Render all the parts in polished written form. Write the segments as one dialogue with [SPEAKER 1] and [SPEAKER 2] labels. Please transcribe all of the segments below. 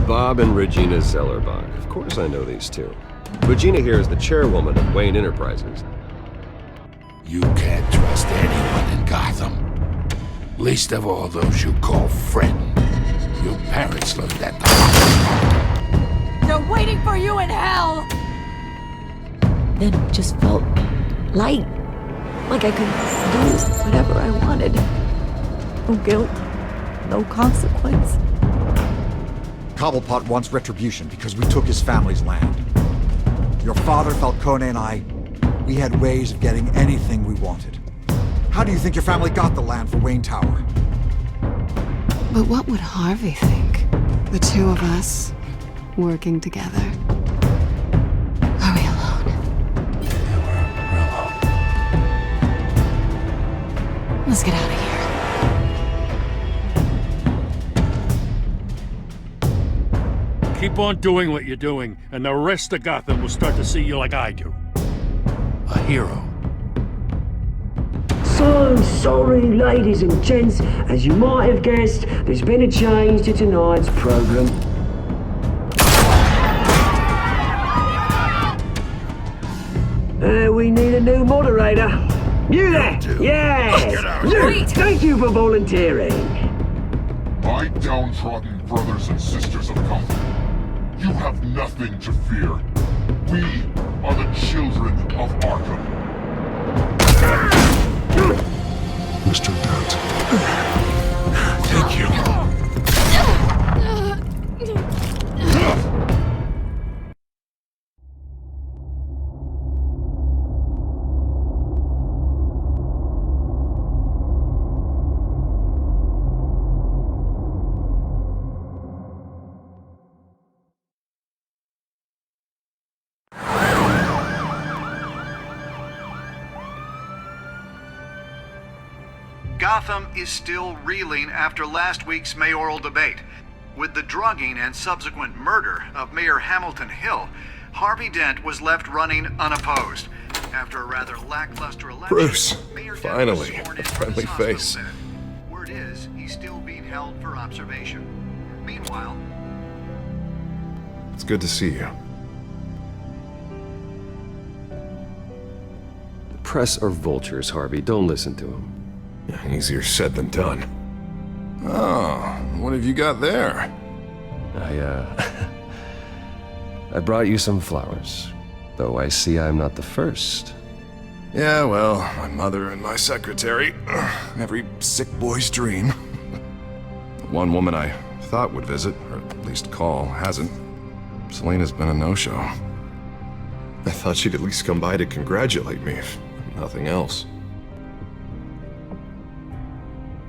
[SPEAKER 1] Bob and Regina Zellerbach. Of course I know these two. Regina here is the chairwoman of Wayne Enterprises.
[SPEAKER 2] You can't trust anyone in Gotham. Least of all those you call friend. Your parents learned that the hard way.
[SPEAKER 3] They're waiting for you in hell!
[SPEAKER 4] Then it just felt light. Like I could do whatever I wanted. No guilt, no consequence.
[SPEAKER 5] Cobblepot wants retribution because we took his family's land. Your father, Falcone, and I, we had ways of getting anything we wanted. How do you think your family got the land for Wayne Tower?
[SPEAKER 6] But what would Harvey think? The two of us, working together. Are we alone?
[SPEAKER 2] Yeah, we're alone.
[SPEAKER 6] Let's get out of here.
[SPEAKER 7] Keep on doing what you're doing, and the rest of Gotham will start to see you like I do. A hero.
[SPEAKER 8] So sorry, ladies and gents. As you might have guessed, there's been a change to tonight's program. We need a new moderator. You there? Yes! You! Thank you for volunteering.
[SPEAKER 9] My downtrodden brothers and sisters of Gotham, you have nothing to fear. We are the children of Arkham.
[SPEAKER 2] Mr. Dent. Thank you.
[SPEAKER 10] Gotham is still reeling after last week's mayoral debate. With the drugging and subsequent murder of Mayor Hamilton Hill, Harvey Dent was left running unopposed. After a rather lackluster election,
[SPEAKER 1] Bruce,
[SPEAKER 10] Mayor Dent
[SPEAKER 1] finally,
[SPEAKER 10] was sworn
[SPEAKER 1] a
[SPEAKER 10] into
[SPEAKER 1] friendly
[SPEAKER 10] his hospital
[SPEAKER 1] face.
[SPEAKER 10] bed. Word is, he's still being held for observation. Meanwhile,
[SPEAKER 1] It's good to see you. The press are vultures, Harvey. Don't listen to them. Easier said than done.
[SPEAKER 2] Oh, what have you got there?
[SPEAKER 1] I brought you some flowers. Though I see I'm not the first.
[SPEAKER 2] Yeah, well, my mother and my secretary. Every sick boy's dream. One woman I thought would visit, or at least call, hasn't. Selena's been a no-show.
[SPEAKER 1] I thought she'd at least come by to congratulate me, if nothing else.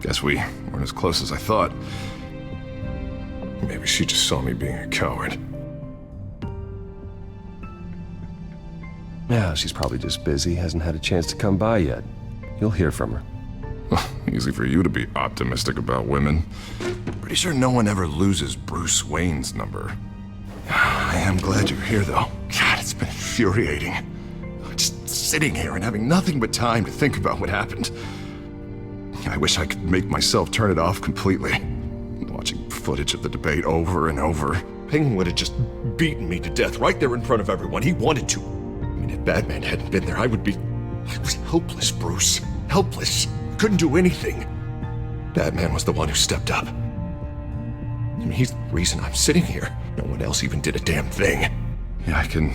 [SPEAKER 2] Guess we weren't as close as I thought.
[SPEAKER 1] Maybe she just saw me being a coward. Yeah, she's probably just busy, hasn't had a chance to come by yet. You'll hear from her.
[SPEAKER 2] Easy for you to be optimistic about women. Pretty sure no one ever loses Bruce Wayne's number. I am glad you're here, though. God, it's been infuriating. Just sitting here and having nothing but time to think about what happened. I wish I could make myself turn it off completely. Watching footage of the debate over and over.
[SPEAKER 1] Penguin would have just beaten me to death right there in front of everyone. He wanted to. I mean, if Batman hadn't been there, I was helpless, Bruce. Helpless. Couldn't do anything. Batman was the one who stepped up. I mean, he's the reason I'm sitting here. No one else even did a damn thing.
[SPEAKER 2] Yeah, I can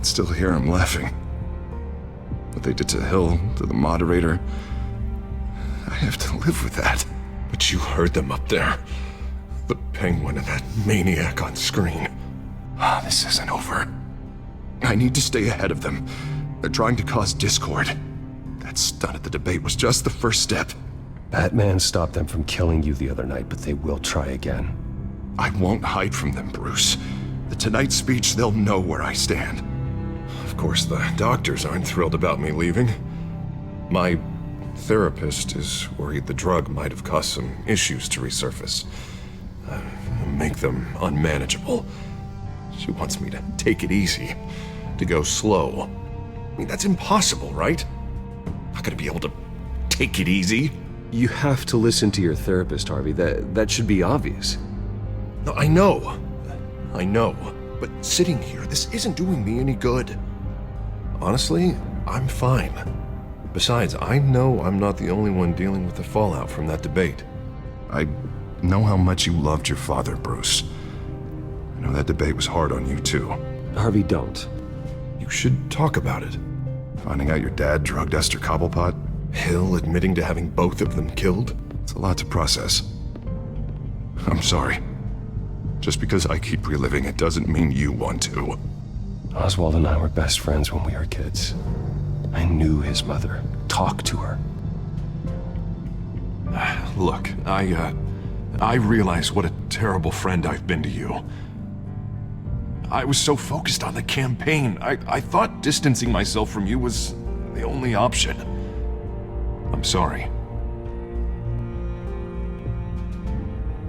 [SPEAKER 2] still hear him laughing. What they did to Hill, to the moderator. I have to live with that.
[SPEAKER 1] But you heard them up there. The Penguin and that maniac on screen.
[SPEAKER 2] This isn't over. I need to stay ahead of them. They're trying to cause discord. That stunt at the debate was just the first step.
[SPEAKER 1] Batman stopped them from killing you the other night, but they will try again.
[SPEAKER 2] I won't hide from them, Bruce. The Tonight speech, they'll know where I stand.
[SPEAKER 1] Of course, the doctors aren't thrilled about me leaving. My therapist is worried the drug might have caused some issues to resurface. Make them unmanageable. She wants me to take it easy, to go slow. I mean, that's impossible, right? Not gonna be able to take it easy. You have to listen to your therapist, Harvey. That should be obvious. No, I know. I know. But sitting here, this isn't doing me any good. Honestly, I'm fine. Besides, I know I'm not the only one dealing with the fallout from that debate.
[SPEAKER 2] I know how much you loved your father, Bruce. I know that debate was hard on you, too.
[SPEAKER 11] Harvey, don't.
[SPEAKER 1] You should talk about it.
[SPEAKER 2] Finding out your dad drugged Esther Cobblepot?
[SPEAKER 1] Hill admitting to having both of them killed?
[SPEAKER 2] It's a lot to process. I'm sorry. Just because I keep reliving it doesn't mean you want to.
[SPEAKER 11] Oswald and I were best friends when we were kids. I knew his mother. Talked to her.
[SPEAKER 1] Look, I realize what a terrible friend I've been to you. I was so focused on the campaign. I thought distancing myself from you was the only option. I'm sorry.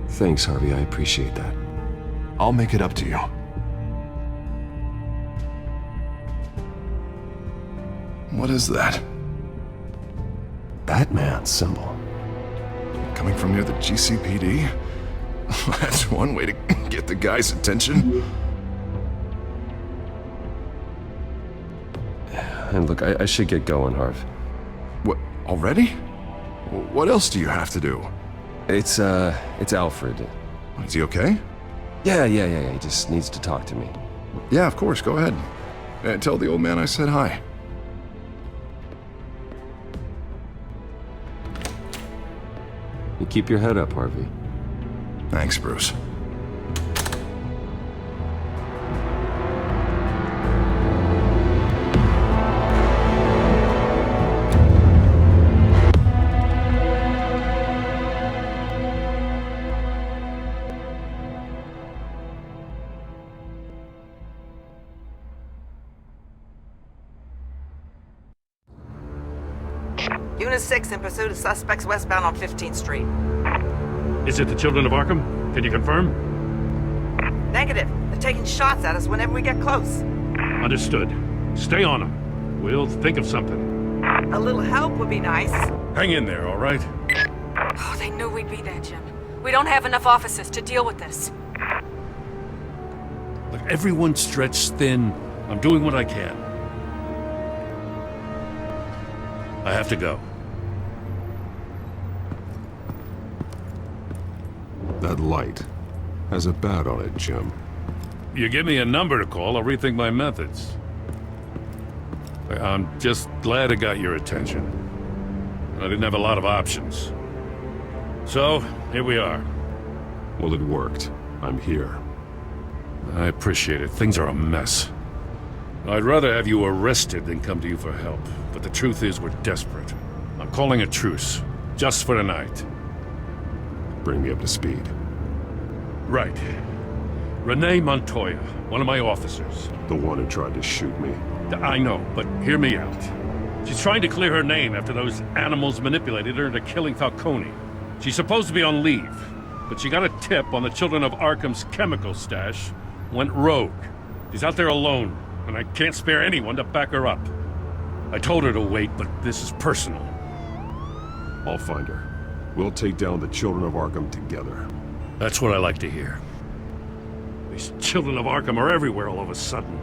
[SPEAKER 11] Thanks, Harvey. I appreciate that.
[SPEAKER 1] I'll make it up to you.
[SPEAKER 2] What is that?
[SPEAKER 11] Batman symbol.
[SPEAKER 2] Coming from near the GCPD? That's one way to get the guy's attention.
[SPEAKER 11] And look, I should get going, Harv.
[SPEAKER 2] What, already? What else do you have to do?
[SPEAKER 11] It's Alfred.
[SPEAKER 2] Is he okay?
[SPEAKER 11] Yeah, he just needs to talk to me.
[SPEAKER 2] Yeah, of course, go ahead. Tell the old man I said hi.
[SPEAKER 11] You keep your head up, Harvey.
[SPEAKER 2] Thanks, Bruce.
[SPEAKER 12] Unit 6 in pursuit of suspects westbound on 15th Street.
[SPEAKER 7] Is it the Children of Arkham? Can you confirm?
[SPEAKER 12] Negative. They're taking shots at us whenever we get close.
[SPEAKER 7] Understood. Stay on them. We'll think of something.
[SPEAKER 12] A little help would be nice.
[SPEAKER 7] Hang in there, all right?
[SPEAKER 3] Oh, they knew we'd be there, Jim. We don't have enough officers to deal with this.
[SPEAKER 7] Look, everyone's stretched thin. I'm doing what I can. I have to go.
[SPEAKER 1] That light has a bat on it, Jim.
[SPEAKER 7] You give me a number to call, I'll rethink my methods. I'm just glad I got your attention. I didn't have a lot of options. So, here we are.
[SPEAKER 1] Well, it worked. I'm here.
[SPEAKER 7] I appreciate it. Things are a mess. I'd rather have you arrested than come to you for help. But the truth is, we're desperate. I'm calling a truce. Just for tonight.
[SPEAKER 1] Bring me up to speed.
[SPEAKER 7] Right. Renee Montoya, one of my officers.
[SPEAKER 1] The one who tried to shoot me.
[SPEAKER 7] I know, but hear me out. She's trying to clear her name after those animals manipulated her into killing Falcone. She's supposed to be on leave, but she got a tip on the Children of Arkham's chemical stash, went rogue. She's out there alone, and I can't spare anyone to back her up. I told her to wait, but this is personal.
[SPEAKER 1] I'll find her. We'll take down the Children of Arkham together.
[SPEAKER 7] That's what I like to hear. These Children of Arkham are everywhere all of a sudden.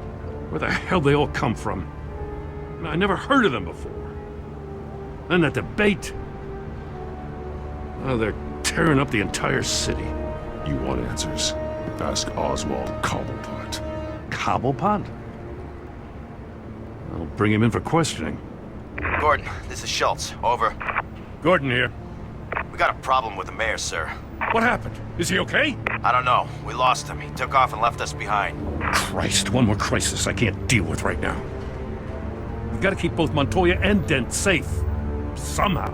[SPEAKER 7] Where the hell they all come from? I never heard of them before. Then that debate. Oh, they're tearing up the entire city.
[SPEAKER 1] You want answers? Ask Oswald Cobblepot.
[SPEAKER 7] Cobblepot? I'll bring him in for questioning.
[SPEAKER 13] Gordon, this is Schultz. Over.
[SPEAKER 7] Gordon here.
[SPEAKER 13] We got a problem with the mayor, sir.
[SPEAKER 7] What happened? Is he okay?
[SPEAKER 13] I don't know. We lost him. He took off and left us behind.
[SPEAKER 7] Christ, one more crisis I can't deal with right now. We've got to keep both Montoya and Dent safe. Somehow.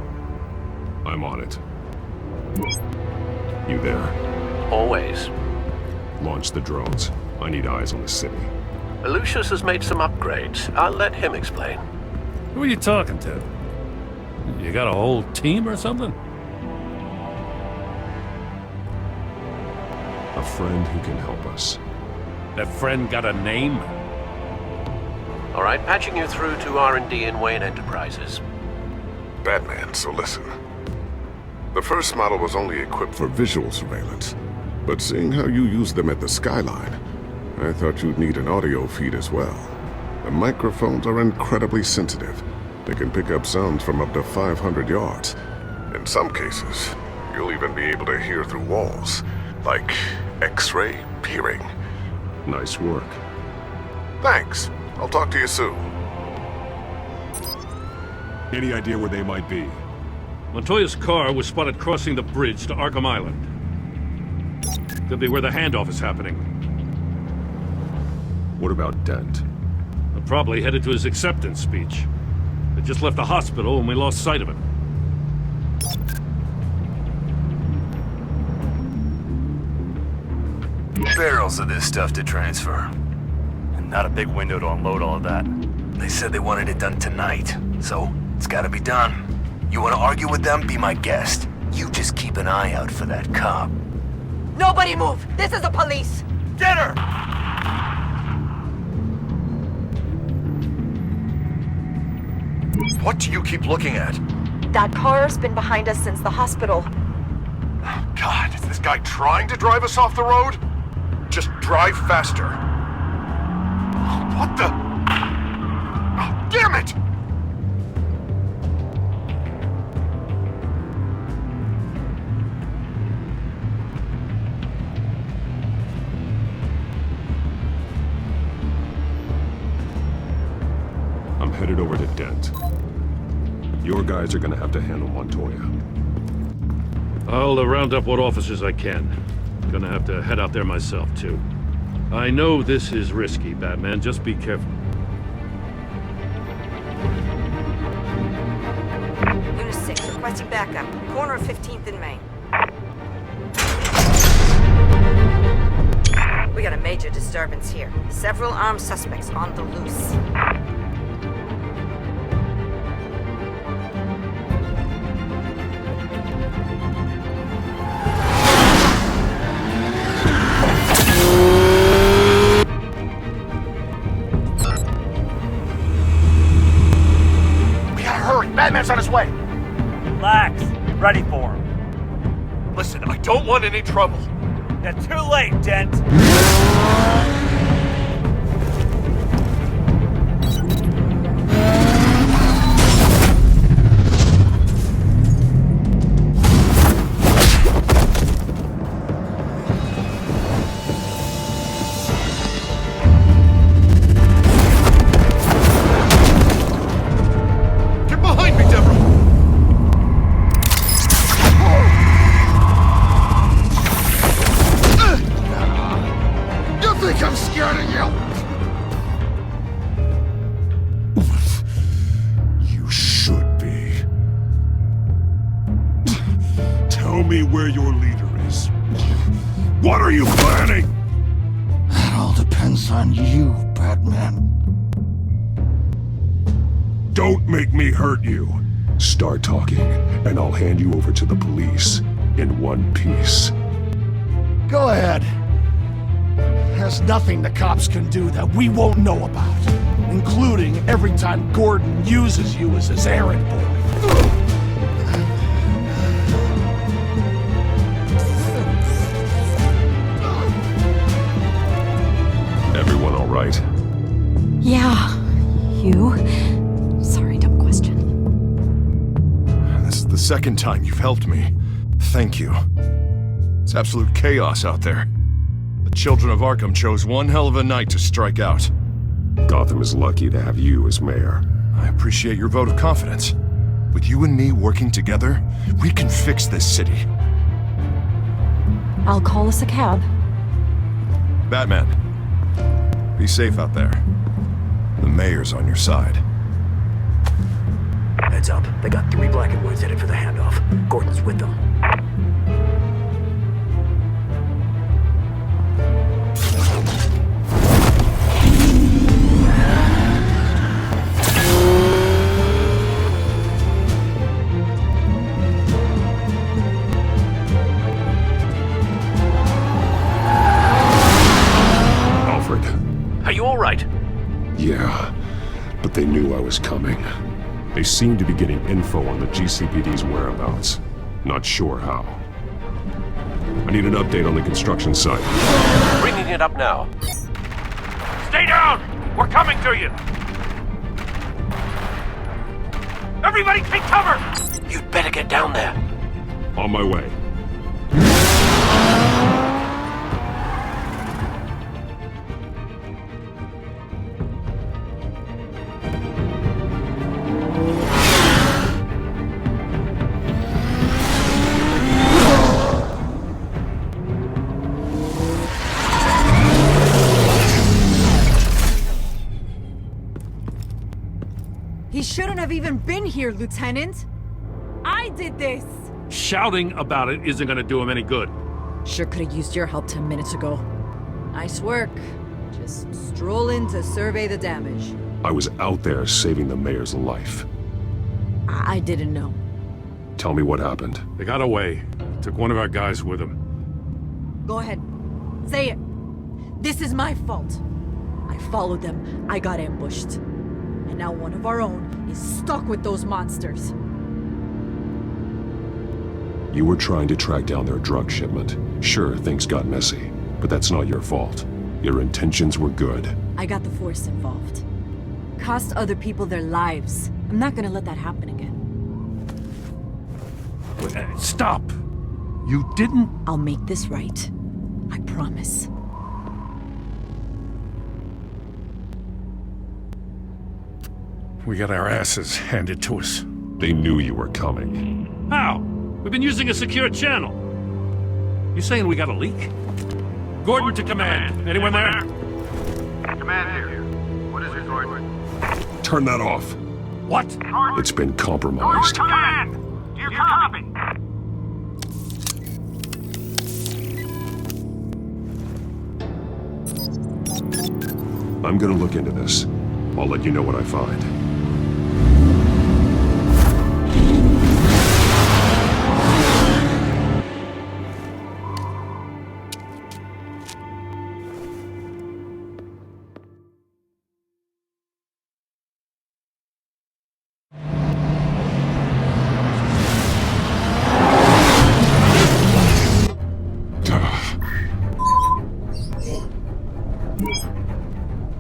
[SPEAKER 1] I'm on it. You there?
[SPEAKER 14] Always.
[SPEAKER 1] Launch the drones. I need eyes on the city.
[SPEAKER 14] Lucius has made some upgrades. I'll let him explain.
[SPEAKER 7] Who are you talking to? You got a whole team or something?
[SPEAKER 1] A friend who can help us.
[SPEAKER 7] That friend got a name?
[SPEAKER 14] All right, patching you through to R&D in Wayne Enterprises.
[SPEAKER 15] Batman, so listen. The first model was only equipped for visual surveillance.
[SPEAKER 2] But seeing how you use them at the skyline, I thought you'd need an audio feed as well. The microphones are incredibly sensitive. They can pick up sounds from up to 500 yards. In some cases, you'll even be able to hear through walls, like X-ray peering.
[SPEAKER 11] Nice work.
[SPEAKER 2] Thanks. I'll talk to you soon.
[SPEAKER 11] Any idea where they might be?
[SPEAKER 7] Montoya's car was spotted crossing the bridge to Arkham Island. Could be where the handoff is happening.
[SPEAKER 11] What about Dent?
[SPEAKER 7] Probably headed to his acceptance speech. They just left the hospital and we lost sight of him.
[SPEAKER 15] Barrels of this stuff to transfer. And not a big window to unload all of that. They said they wanted it done tonight, so it's gotta be done. You wanna argue with them? Be my guest. You just keep an eye out for that cop.
[SPEAKER 12] Nobody move! This is the police!
[SPEAKER 15] Get her!
[SPEAKER 1] What do you keep looking at?
[SPEAKER 16] That car's been behind us since the hospital.
[SPEAKER 1] God, is this guy trying to drive us off the road? Just drive faster. What the? Oh, damn it!
[SPEAKER 11] I'm headed over to Dent. Your guys are gonna have to handle Montoya.
[SPEAKER 7] I'll round up what officers I can. Gonna have to head out there myself, too. I know this is risky, Batman. Just be careful.
[SPEAKER 12] Unit 6, requesting backup. Corner of 15th and Main. We got a major disturbance here. Several armed suspects on the loose.
[SPEAKER 15] Batman's on his way.
[SPEAKER 17] Relax. Ready for him.
[SPEAKER 1] Listen, I don't want any trouble.
[SPEAKER 17] You're too late, Dent.
[SPEAKER 11] Where your leader is. What are you planning?
[SPEAKER 18] That all depends on you, Batman.
[SPEAKER 11] Don't make me hurt you. Start talking, and I'll hand you over to the police in one piece.
[SPEAKER 18] Go ahead. There's nothing the cops can do that we won't know about, including every time Gordon uses you as his errand boy.
[SPEAKER 11] Everyone all right?
[SPEAKER 4] Yeah. You? Sorry, dumb question.
[SPEAKER 1] This is the second time you've helped me. Thank you. It's absolute chaos out there. The children of Arkham chose one hell of a night to strike out.
[SPEAKER 11] Gotham is lucky to have you as mayor.
[SPEAKER 1] I appreciate your vote of confidence. With you and me working together, we can fix this city.
[SPEAKER 4] I'll call us a cab.
[SPEAKER 1] Batman, be safe out there. The mayor's on your side.
[SPEAKER 8] Heads up. They got 3 black and whites headed for the handoff. Gordon's with them.
[SPEAKER 14] Are you all right?
[SPEAKER 11] Yeah, but they knew I was coming. They seem to be getting info on the GCPD's whereabouts. Not sure how. I need an update on the construction site.
[SPEAKER 14] Bringing it up now.
[SPEAKER 7] Stay down! We're coming to you! Everybody take cover!
[SPEAKER 14] You'd better get down there.
[SPEAKER 11] On my way.
[SPEAKER 19] He shouldn't have even been here, Lieutenant. I did this.
[SPEAKER 7] Shouting about it isn't gonna do him any good.
[SPEAKER 19] Sure could have used your help 10 minutes ago. Nice work. Just stroll in to survey the damage.
[SPEAKER 11] I was out there saving the mayor's life.
[SPEAKER 19] I didn't know.
[SPEAKER 11] Tell me what happened.
[SPEAKER 7] They got away. Took one of our guys with them.
[SPEAKER 19] Go ahead. Say it. This is my fault. I followed them. I got ambushed. And now one of our own is stuck with those monsters.
[SPEAKER 11] You were trying to track down their drug shipment. Sure, things got messy, but that's not your fault. Your intentions were good.
[SPEAKER 19] I got the Force involved. Cost other people their lives. I'm not gonna let that happen again.
[SPEAKER 7] Stop! You didn't...
[SPEAKER 19] I'll make this right. I promise.
[SPEAKER 7] We got our asses handed to us.
[SPEAKER 11] They knew you were coming.
[SPEAKER 7] How? We've been using a secure channel. You saying we got a leak? Gordon to command. Anyone there?
[SPEAKER 10] Command here. What is it, Gordon?
[SPEAKER 11] Turn that off.
[SPEAKER 7] What?
[SPEAKER 11] It's been compromised.
[SPEAKER 10] Command! Do you copy?
[SPEAKER 11] I'm gonna look into this. I'll let you know what I find.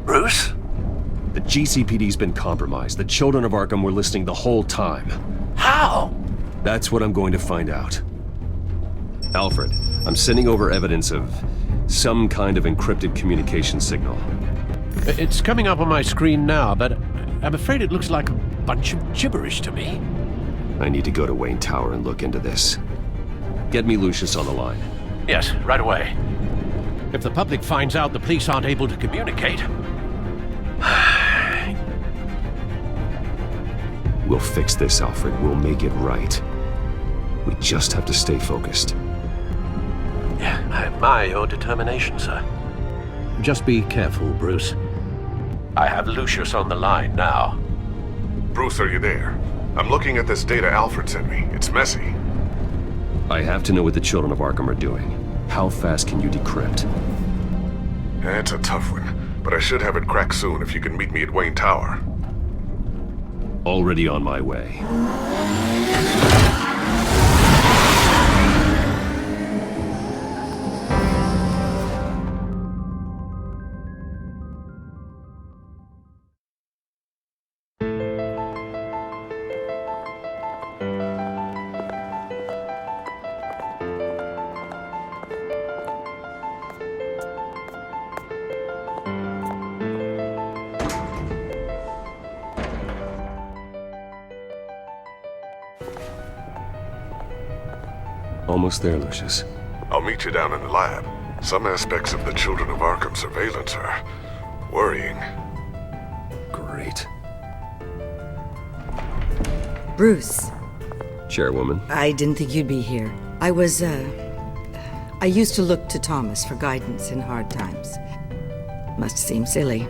[SPEAKER 14] Bruce?
[SPEAKER 20] The GCPD's been compromised. The children of Arkham were listening the whole time.
[SPEAKER 14] How?
[SPEAKER 20] That's what I'm going to find out. Alfred, I'm sending over evidence of some kind of encrypted communication signal.
[SPEAKER 14] It's coming up on my screen now, but I'm afraid it looks like a bunch of gibberish to me.
[SPEAKER 20] I need to go to Wayne Tower and look into this. Get me Lucius on the line.
[SPEAKER 14] Yes, right away. If the public finds out the police aren't able to communicate...
[SPEAKER 20] We'll fix this, Alfred. We'll make it right. We just have to stay focused.
[SPEAKER 14] Yeah, I admire your determination, sir. Just be careful, Bruce. I have Lucius on the line now.
[SPEAKER 2] Bruce, are you there? I'm looking at this data Alfred sent me. It's messy.
[SPEAKER 20] I have to know what the children of Arkham are doing. How fast can you decrypt?
[SPEAKER 2] It's a tough one, but I should have it cracked soon if you can meet me at Wayne Tower.
[SPEAKER 20] Already on my way. Almost there, Lucius.
[SPEAKER 2] I'll meet you down in the lab. Some aspects of the Children of Arkham surveillance are worrying.
[SPEAKER 20] Great.
[SPEAKER 21] Bruce.
[SPEAKER 20] Chairwoman.
[SPEAKER 21] I didn't think you'd be here. I used to look to Thomas for guidance in hard times. Must seem silly.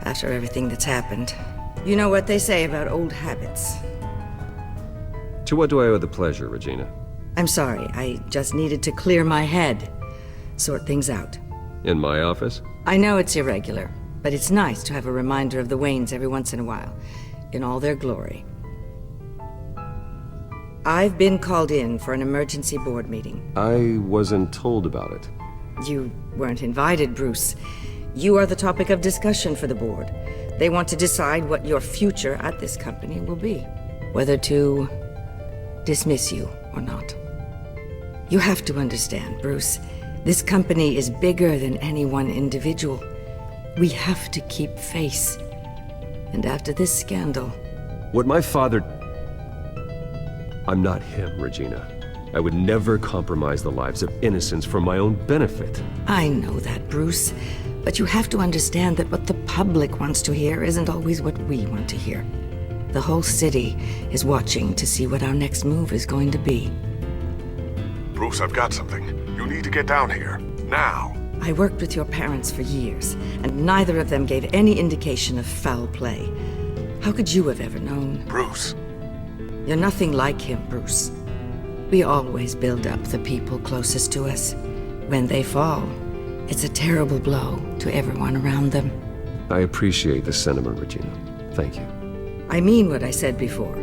[SPEAKER 21] After everything that's happened. You know what they say about old habits.
[SPEAKER 20] To what do I owe the pleasure, Regina?
[SPEAKER 21] I'm sorry, I just needed to clear my head. Sort things out.
[SPEAKER 20] In my office?
[SPEAKER 21] I know it's irregular, but it's nice to have a reminder of the Waynes every once in a while. In all their glory. I've been called in for an emergency board meeting.
[SPEAKER 20] I wasn't told about it.
[SPEAKER 21] You weren't invited, Bruce. You are the topic of discussion for the board. They want to decide what your future at this company will be. Whether to dismiss you or not. You have to understand, Bruce. This company is bigger than any one individual. We have to keep face. And after this scandal...
[SPEAKER 20] What my father... I'm not him, Regina. I would never compromise the lives of innocents for my own benefit.
[SPEAKER 21] I know that, Bruce. But you have to understand that what the public wants to hear isn't always what we want to hear. The whole city is watching to see what our next move is going to be.
[SPEAKER 11] Bruce, I've got something. You need to get down here. Now.
[SPEAKER 21] I worked with your parents for years, and neither of them gave any indication of foul play. How could you have ever known?
[SPEAKER 11] Bruce.
[SPEAKER 21] You're nothing like him, Bruce. We always build up the people closest to us. When they fall, it's a terrible blow to everyone around them.
[SPEAKER 20] I appreciate the sentiment, Regina. Thank you.
[SPEAKER 21] I mean what I said before.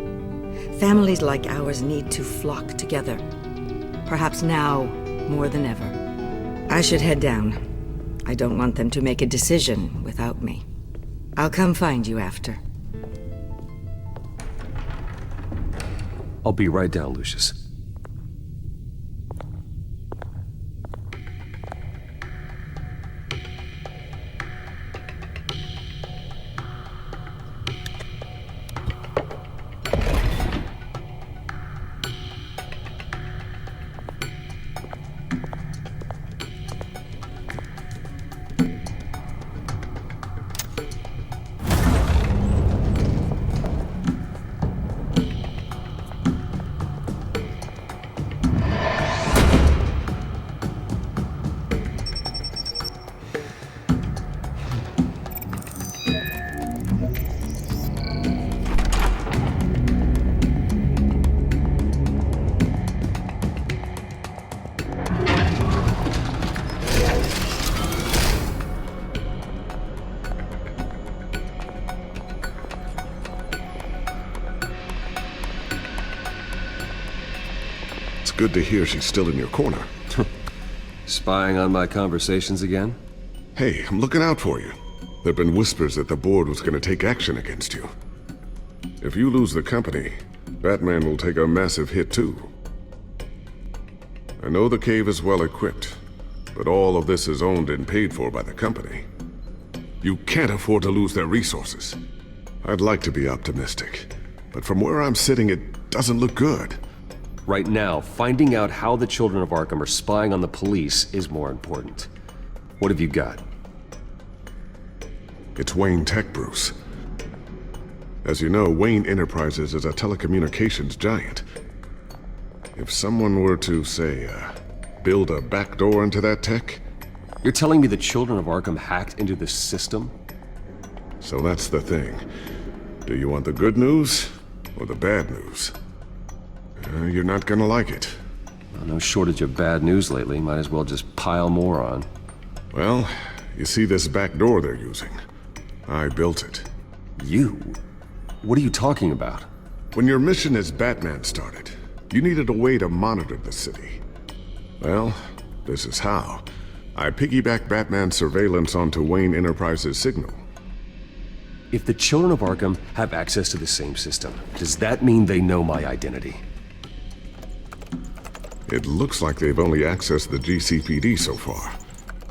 [SPEAKER 21] Families like ours need to flock together. Perhaps now more than ever. I should head down. I don't want them to make a decision without me. I'll come find you after.
[SPEAKER 20] I'll be right down, Lucius.
[SPEAKER 11] Good to hear she's still in your corner.
[SPEAKER 20] Spying on my conversations again?
[SPEAKER 11] Hey, I'm looking out for you. There've been whispers that the board was going to take action against you. If you lose the company, Batman will take a massive hit too. I know the cave is well equipped, but all of this is owned and paid for by the company. You can't afford to lose their resources. I'd like to be optimistic, but from where I'm sitting, it doesn't look good.
[SPEAKER 20] Right now, finding out how the children of Arkham are spying on the police is more important. What have you got?
[SPEAKER 11] It's Wayne Tech, Bruce. As you know, Wayne Enterprises is a telecommunications giant. If someone were to, say, build a backdoor into that tech...
[SPEAKER 20] You're telling me the children of Arkham hacked into this system?
[SPEAKER 11] So that's the thing. Do you want the good news or the bad news? You're not gonna like it.
[SPEAKER 20] Well, no shortage of bad news lately. Might as well just pile more on.
[SPEAKER 11] Well, you see this back door they're using? I built it.
[SPEAKER 20] You? What are you talking about?
[SPEAKER 11] When your mission as Batman started, you needed a way to monitor the city. Well, this is how. I piggybacked Batman's surveillance onto Wayne Enterprises' signal.
[SPEAKER 20] If the children of Arkham have access to the same system, does that mean they know my identity?
[SPEAKER 11] It looks like they've only accessed the GCPD so far.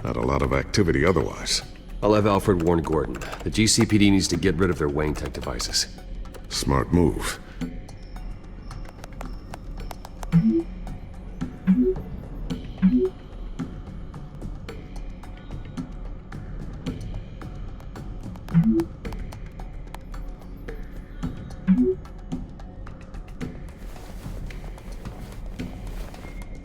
[SPEAKER 11] Not a lot of activity otherwise.
[SPEAKER 20] I'll have Alfred warn Gordon. The GCPD needs to get rid of their Wayne Tech devices.
[SPEAKER 11] Smart move.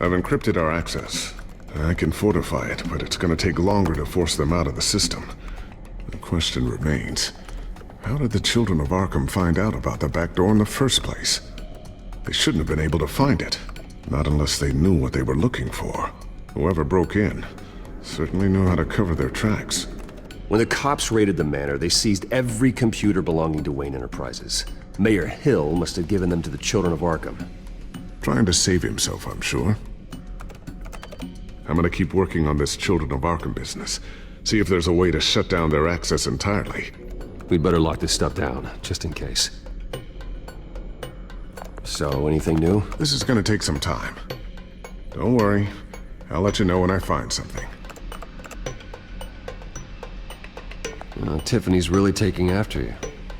[SPEAKER 11] I've encrypted our access. I can fortify it, but it's gonna take longer to force them out of the system. The question remains, how did the children of Arkham find out about the back door in the first place? They shouldn't have been able to find it. Not unless they knew what they were looking for. Whoever broke in certainly knew how to cover their tracks.
[SPEAKER 20] When the cops raided the manor, they seized every computer belonging to Wayne Enterprises. Mayor Hill must have given them to the children of Arkham.
[SPEAKER 11] Trying to save himself, I'm sure. I'm gonna keep working on this Children of Arkham business. See if there's a way to shut down their access entirely.
[SPEAKER 20] We'd better lock this stuff down, just in case. So, anything new?
[SPEAKER 11] This is gonna take some time. Don't worry. I'll let you know when I find something.
[SPEAKER 20] Tiffany's really taking after you.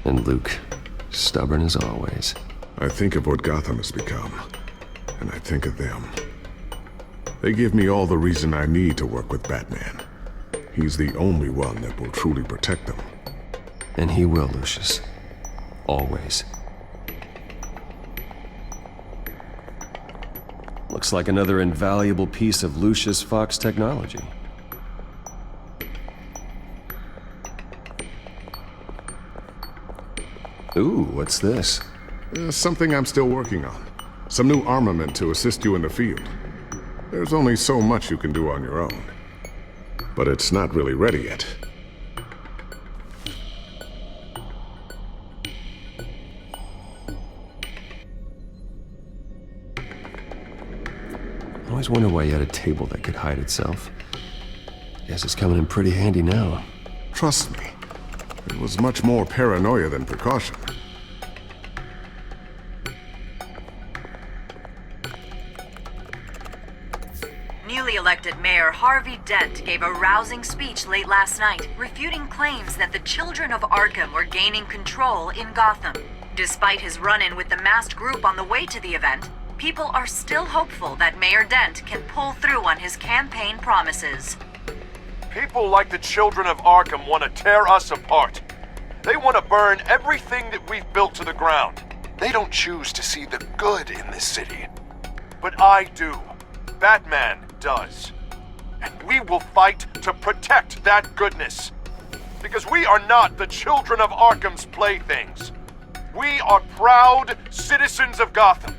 [SPEAKER 20] And Luke, stubborn as always.
[SPEAKER 11] I think of what Gotham has become, and I think of them. They give me all the reason I need to work with Batman. He's the only one that will truly protect them.
[SPEAKER 20] And he will, Lucius. Always. Looks like another invaluable piece of Lucius Fox technology. Ooh, what's this?
[SPEAKER 11] Something I'm still working on. Some new armament to assist you in the field. There's only so much you can do on your own. But it's not really ready yet.
[SPEAKER 20] I always wonder why you had a table that could hide itself. Guess it's coming in pretty handy now.
[SPEAKER 11] Trust me, it was much more paranoia than precaution.
[SPEAKER 5] Newly elected Mayor Harvey Dent gave a rousing speech late last night, refuting claims that the children of Arkham were gaining control in Gotham. Despite his run-in with the masked group on the way to the event, people are still hopeful that Mayor Dent can pull through on his campaign promises.
[SPEAKER 22] People like the children of Arkham want to tear us apart. They want to burn everything that we've built to the ground. They don't choose to see the good in this city. But I do. Batman does. And we will fight to protect that goodness. Because we are not the children of Arkham's playthings. We are proud citizens of Gotham.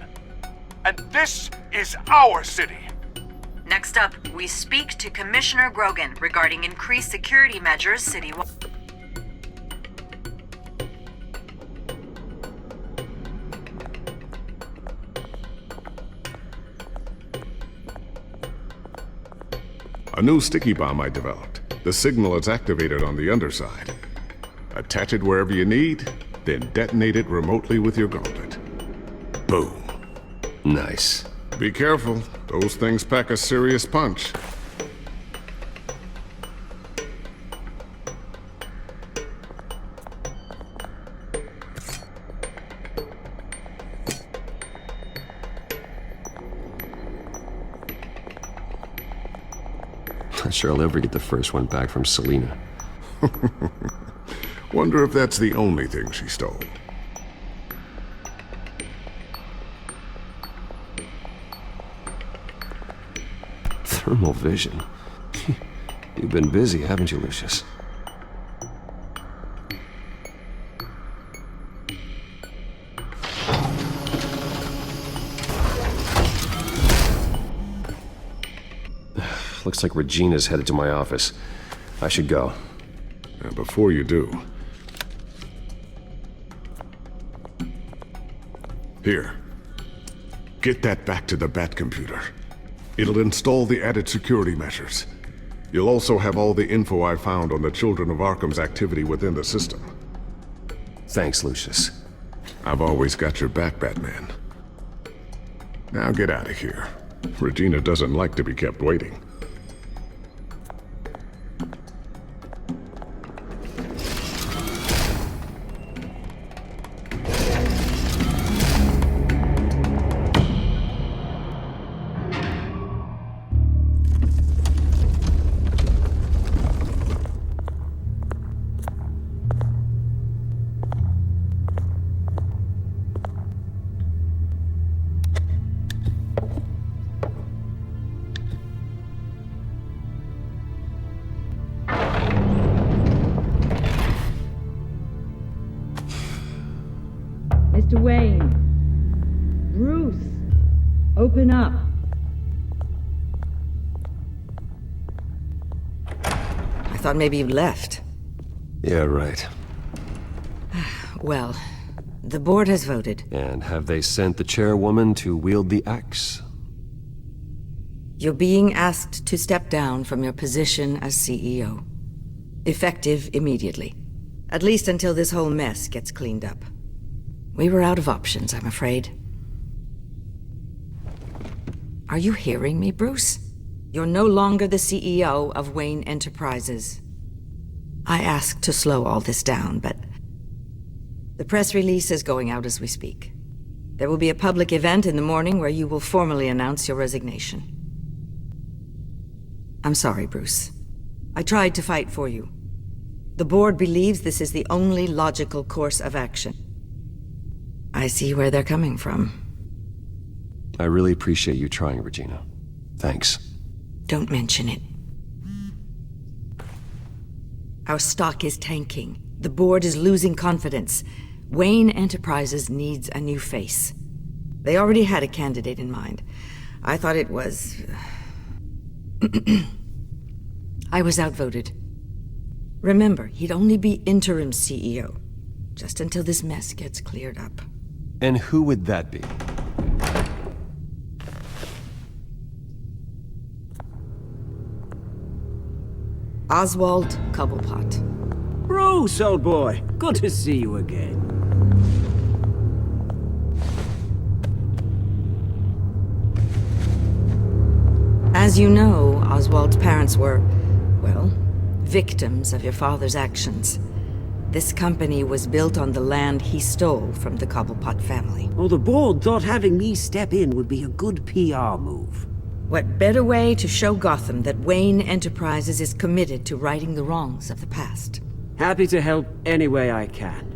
[SPEAKER 22] And this is our city.
[SPEAKER 5] Next up, we speak to Commissioner Grogan regarding increased security measures citywide.
[SPEAKER 11] A new sticky bomb I developed. The signal is activated on the underside. Attach it wherever you need, then detonate it remotely with your gauntlet. Boom.
[SPEAKER 20] Nice.
[SPEAKER 11] Be careful. Those things pack a serious punch.
[SPEAKER 20] Not sure I'll ever get the first one back from Selina.
[SPEAKER 11] Wonder if that's the only thing she stole.
[SPEAKER 20] Thermal vision. You've been busy, haven't you, Lucius? Looks like Regina's headed to my office. I should go.
[SPEAKER 11] Before you do... Here. Get that back to the Bat computer. It'll install the added security measures. You'll also have all the info I found on the Children of Arkham's activity within the system.
[SPEAKER 20] Thanks, Lucius.
[SPEAKER 11] I've always got your back, Batman. Now get out of here. Regina doesn't like to be kept waiting.
[SPEAKER 23] Mr. Wayne. Bruce. Open up.
[SPEAKER 21] I thought maybe you left.
[SPEAKER 20] Yeah, right.
[SPEAKER 21] Well, The board has voted.
[SPEAKER 20] And have they sent the chairwoman to wield the axe?
[SPEAKER 21] You're being asked to step down from your position as CEO. Effective immediately. At least until this whole mess gets cleaned up. We were out of options, I'm afraid. Are you hearing me, Bruce? You're no longer the CEO of Wayne Enterprises. I asked to slow all this down, but the press release is going out as we speak. There will be a public event in the morning where you will formally announce your resignation. I'm sorry, Bruce. I tried to fight for you. The board believes this is the only logical course of action. I see where they're coming from.
[SPEAKER 20] I really appreciate you trying, Regina. Thanks.
[SPEAKER 21] Don't mention it. Our stock is tanking. The board is losing confidence. Wayne Enterprises needs a new face. They already had a candidate in mind. I thought it was... I was outvoted. Remember, he'd only be interim CEO, just until this mess gets cleared up.
[SPEAKER 20] And who would that be?
[SPEAKER 21] Oswald Cobblepot.
[SPEAKER 3] Bruce, old boy. Good to see you again.
[SPEAKER 21] As you know, Oswald's parents were, well, victims of your father's actions. This company was built on the land he stole from the Cobblepot family.
[SPEAKER 3] Well, the board thought having me step in would be a good PR move.
[SPEAKER 21] What better way to show Gotham that Wayne Enterprises is committed to righting the wrongs of the past?
[SPEAKER 3] Happy to help any way I can.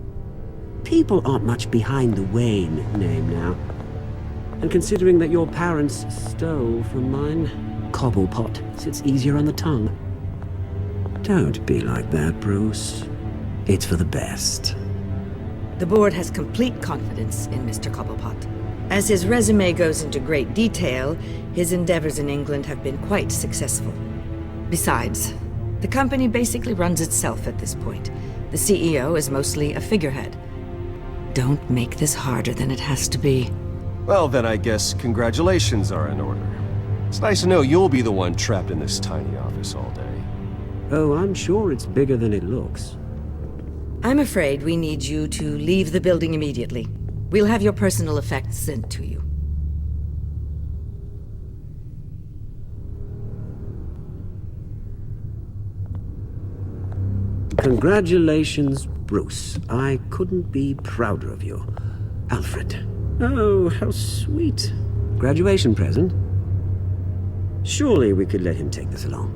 [SPEAKER 3] People aren't much behind the Wayne name now. And considering that your parents stole from mine, Cobblepot sits easier on the tongue. Don't be like that, Bruce. It's for the best.
[SPEAKER 21] The board has complete confidence in Mr. Cobblepot. As his resume goes into great detail, his endeavors in England have been quite successful. Besides, the company basically runs itself at this point. The CEO is mostly a figurehead. Don't make this harder than it has to be.
[SPEAKER 20] Well, then I guess congratulations are in order. It's nice to know you'll be the one trapped in this tiny office all day.
[SPEAKER 3] Oh, I'm sure it's bigger than it looks.
[SPEAKER 21] I'm afraid we need you to leave the building immediately. We'll have your personal effects sent to you.
[SPEAKER 3] Congratulations, Bruce. I couldn't be prouder of you. Alfred. Oh, how sweet. Graduation present? Surely we could let him take this along.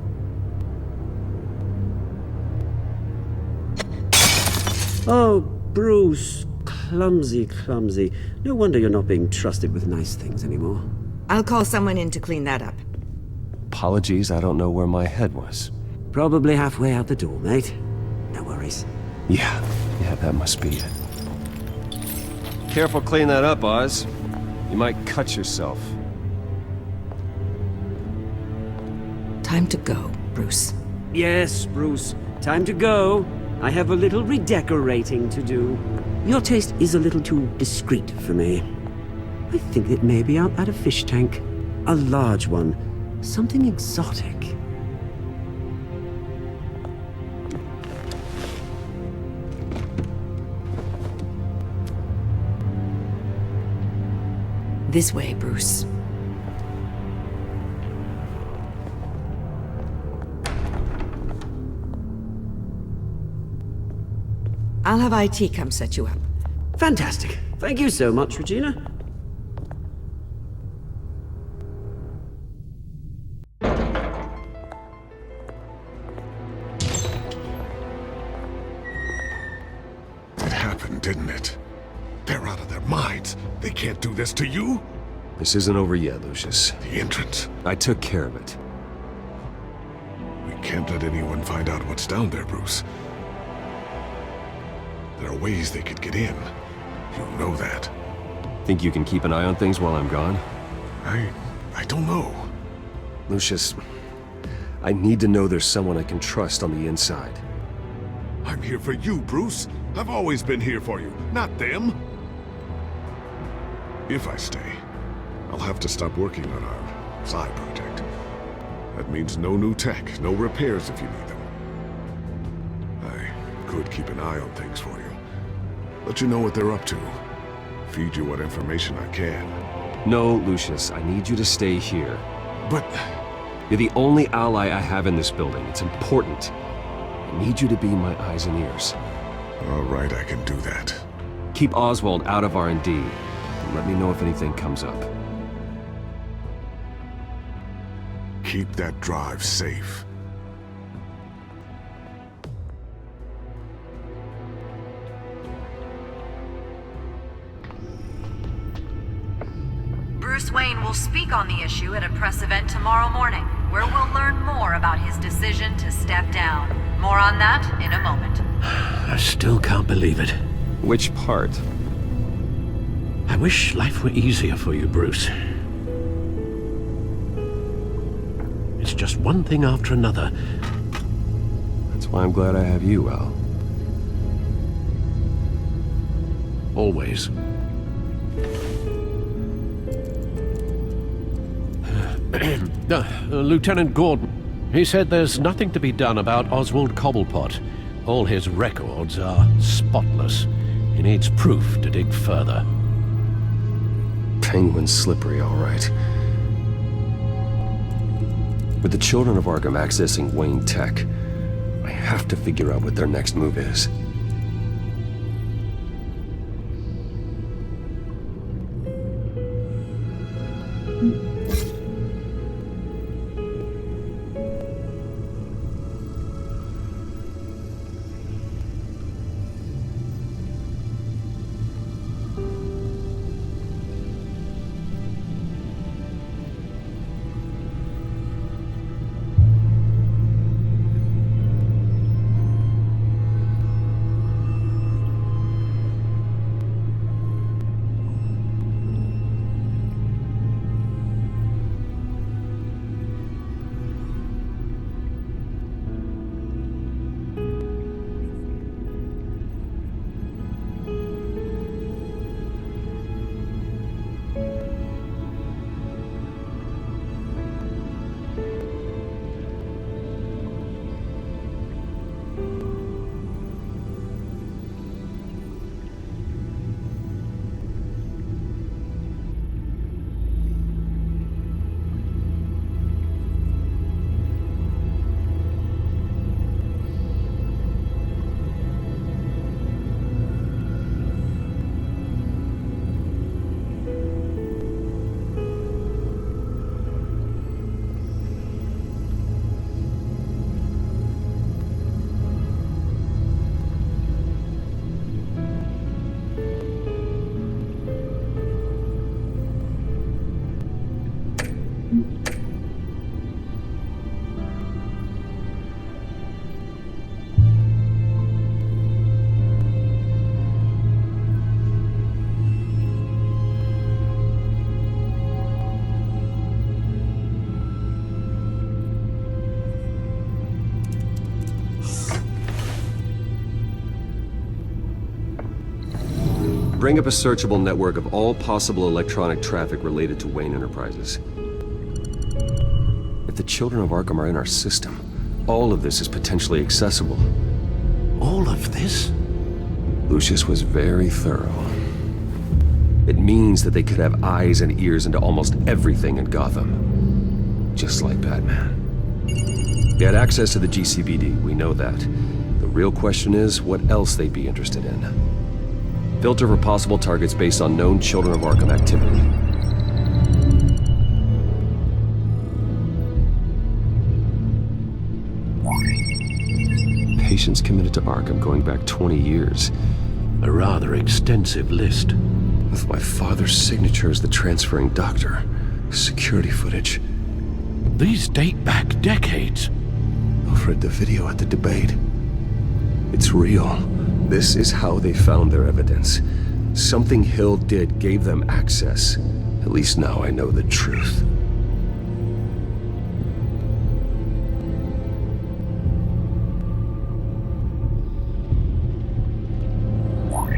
[SPEAKER 3] Oh, Bruce. Clumsy, clumsy. No wonder you're not being trusted with nice things anymore.
[SPEAKER 21] I'll call someone in to clean that up.
[SPEAKER 20] Apologies, I don't know where my head was.
[SPEAKER 3] Probably halfway out the door, mate. No worries.
[SPEAKER 20] Yeah, that must be it. Careful cleaning that up, Oz. You might cut yourself.
[SPEAKER 21] Time to go, Bruce.
[SPEAKER 3] Yes, Bruce. Time to go. I have a little redecorating to do. Your taste is a little too discreet for me. I think that maybe I'll add a fish tank. A large one. Something exotic.
[SPEAKER 21] This way, Bruce. I'll have IT come set you up.
[SPEAKER 3] Fantastic. Thank you so much, Regina.
[SPEAKER 11] It happened, didn't it? They're out of their minds. They can't do this to you.
[SPEAKER 20] This isn't over yet, Lucius.
[SPEAKER 11] The entrance.
[SPEAKER 20] I took care of it.
[SPEAKER 11] We can't let anyone find out what's down there, Bruce. There are ways they could get in. You know that.
[SPEAKER 20] Think you can keep an eye on things while I'm gone?
[SPEAKER 11] I don't know.
[SPEAKER 20] Lucius, I need to know there's someone I can trust on the inside.
[SPEAKER 11] I'm here for you, Bruce. I've always been here for you, not them. If I stay, I'll have to stop working on our side project. That means no new tech, no repairs if you need them. I could keep an eye on things for you. Let you know what they're up to. Feed you what information I can.
[SPEAKER 20] No, Lucius, I need you to stay here.
[SPEAKER 11] But...
[SPEAKER 20] You're the only ally I have in this building. It's important. I need you to be my eyes and ears.
[SPEAKER 11] All right, I can do that.
[SPEAKER 20] Keep Oswald out of R&D, and let me know if anything comes up.
[SPEAKER 11] Keep that drive safe.
[SPEAKER 5] Bruce Wayne will speak on the issue at a press event tomorrow morning, where we'll learn more about his decision to step down. More on that in a moment.
[SPEAKER 14] I still can't believe it.
[SPEAKER 20] Which part?
[SPEAKER 14] I wish life were easier for you, Bruce. It's just one thing after another.
[SPEAKER 20] That's why I'm glad I have you, Al.
[SPEAKER 14] Always. Lieutenant Gordon, he said there's nothing to be done about Oswald Cobblepot. All his records are spotless. He needs proof to dig further.
[SPEAKER 20] Penguin's slippery, all right. With the children of Arkham accessing Wayne Tech, I have to figure out what their next move is. Bring up a searchable network of all possible electronic traffic related to Wayne Enterprises. If the children of Arkham are in our system, all of this is potentially accessible.
[SPEAKER 14] All of this?
[SPEAKER 20] Lucius was very thorough. It means that they could have eyes and ears into almost everything in Gotham. Just like Batman. They had access to the GCPD, we know that. The real question is, what else they'd be interested in. Filter for possible targets based on known Children of Arkham activity. Patients committed to Arkham going back 20 years.
[SPEAKER 14] A rather extensive list.
[SPEAKER 20] With my father's signature as the transferring doctor. Security footage.
[SPEAKER 14] These date back decades.
[SPEAKER 20] I've read the video at the debate. It's real. This is how they found their evidence. Something Hill did gave them access. At least now I know the truth.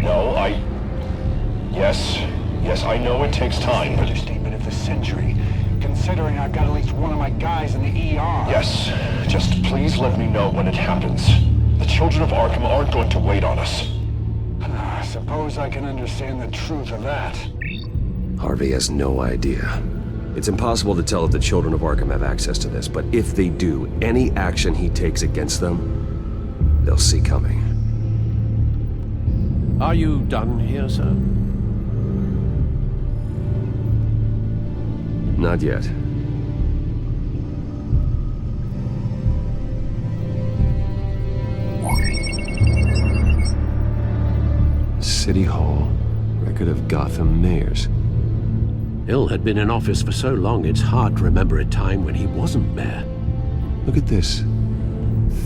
[SPEAKER 22] No, Yes, I know it.
[SPEAKER 6] takes time.
[SPEAKER 18] Understatement of the century, considering I've got at least one of my guys in the ER.
[SPEAKER 6] Yes, just please let me know when it happens. The children of Arkham aren't going to wait on us.
[SPEAKER 18] I suppose I can understand the truth of that.
[SPEAKER 20] Harvey has no idea. It's impossible to tell if the children of Arkham have access to this, but if they do, any action he takes against them, they'll see coming.
[SPEAKER 14] Are you done here, sir?
[SPEAKER 20] Not yet. City Hall. Record of Gotham mayors.
[SPEAKER 14] Hill had been in office for so long, it's hard to remember a time when he wasn't mayor.
[SPEAKER 20] Look at this.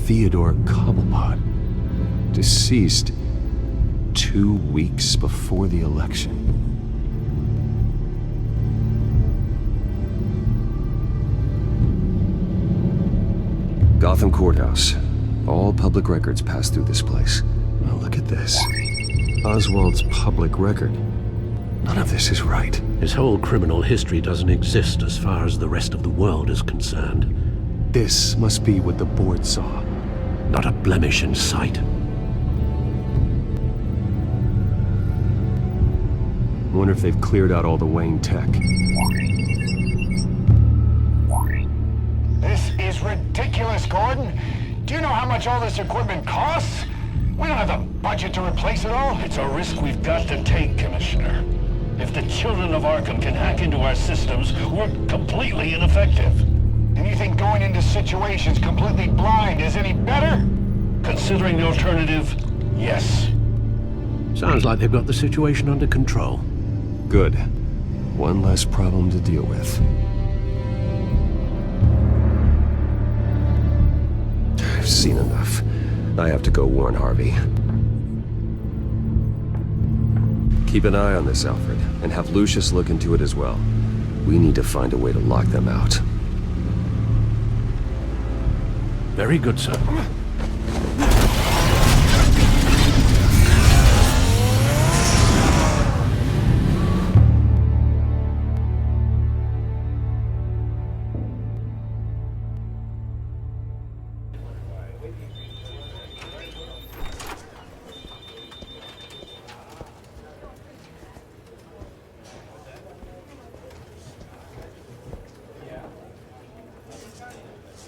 [SPEAKER 20] Theodore Cobblepot. Deceased 2 weeks before the election. Gotham Courthouse. All public records pass through this place. Oh, look at this. Oswald's public record. None of this is right.
[SPEAKER 14] His whole criminal history doesn't exist as far as the rest of the world is concerned.
[SPEAKER 20] This must be what the board saw.
[SPEAKER 14] Not a blemish in sight.
[SPEAKER 20] I wonder if they've cleared out all the Wayne tech.
[SPEAKER 18] This is ridiculous, Gordon. Do you know how much all this equipment costs? We don't have the budget to replace it all.
[SPEAKER 6] It's a risk we've got to take, Commissioner. If the children of Arkham can hack into our systems, we're completely ineffective.
[SPEAKER 18] And you think going into situations completely blind is any better?
[SPEAKER 6] Considering the alternative, yes.
[SPEAKER 14] Sounds like they've got the situation under control.
[SPEAKER 20] Good. One less problem to deal with. I've seen enough. I have to go warn Harvey. Keep an eye on this, Alfred, and have Lucius look into it as well. We need to find a way to lock them out.
[SPEAKER 14] Very good, sir.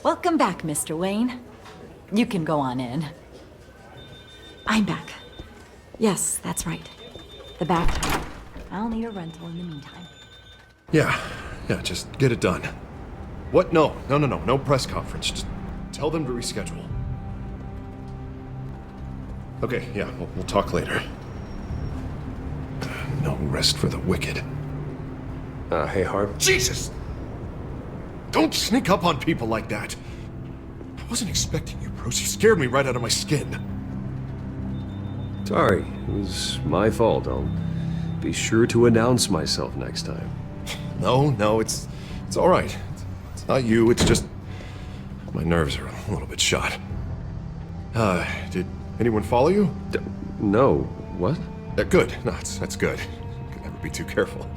[SPEAKER 19] Welcome back, Mr. Wayne. You can go on in.
[SPEAKER 4] I'm back. Yes, that's right. The back door. I'll need a rental in the meantime.
[SPEAKER 1] Yeah, just get it done. What? No press conference. Just tell them to reschedule. Okay, yeah, we'll talk later. No rest for the wicked.
[SPEAKER 20] Hey, Harv.
[SPEAKER 1] Jesus! Don't sneak up on people like that. I wasn't expecting you, Bruce. You scared me right out of my skin.
[SPEAKER 20] Sorry, it was my fault. I'll be sure to announce myself next time.
[SPEAKER 1] No, it's all right. It's not you, it's just my nerves are a little bit shot. Did anyone follow you?
[SPEAKER 20] No. What?
[SPEAKER 1] Good. No, that's good. You can never be too careful.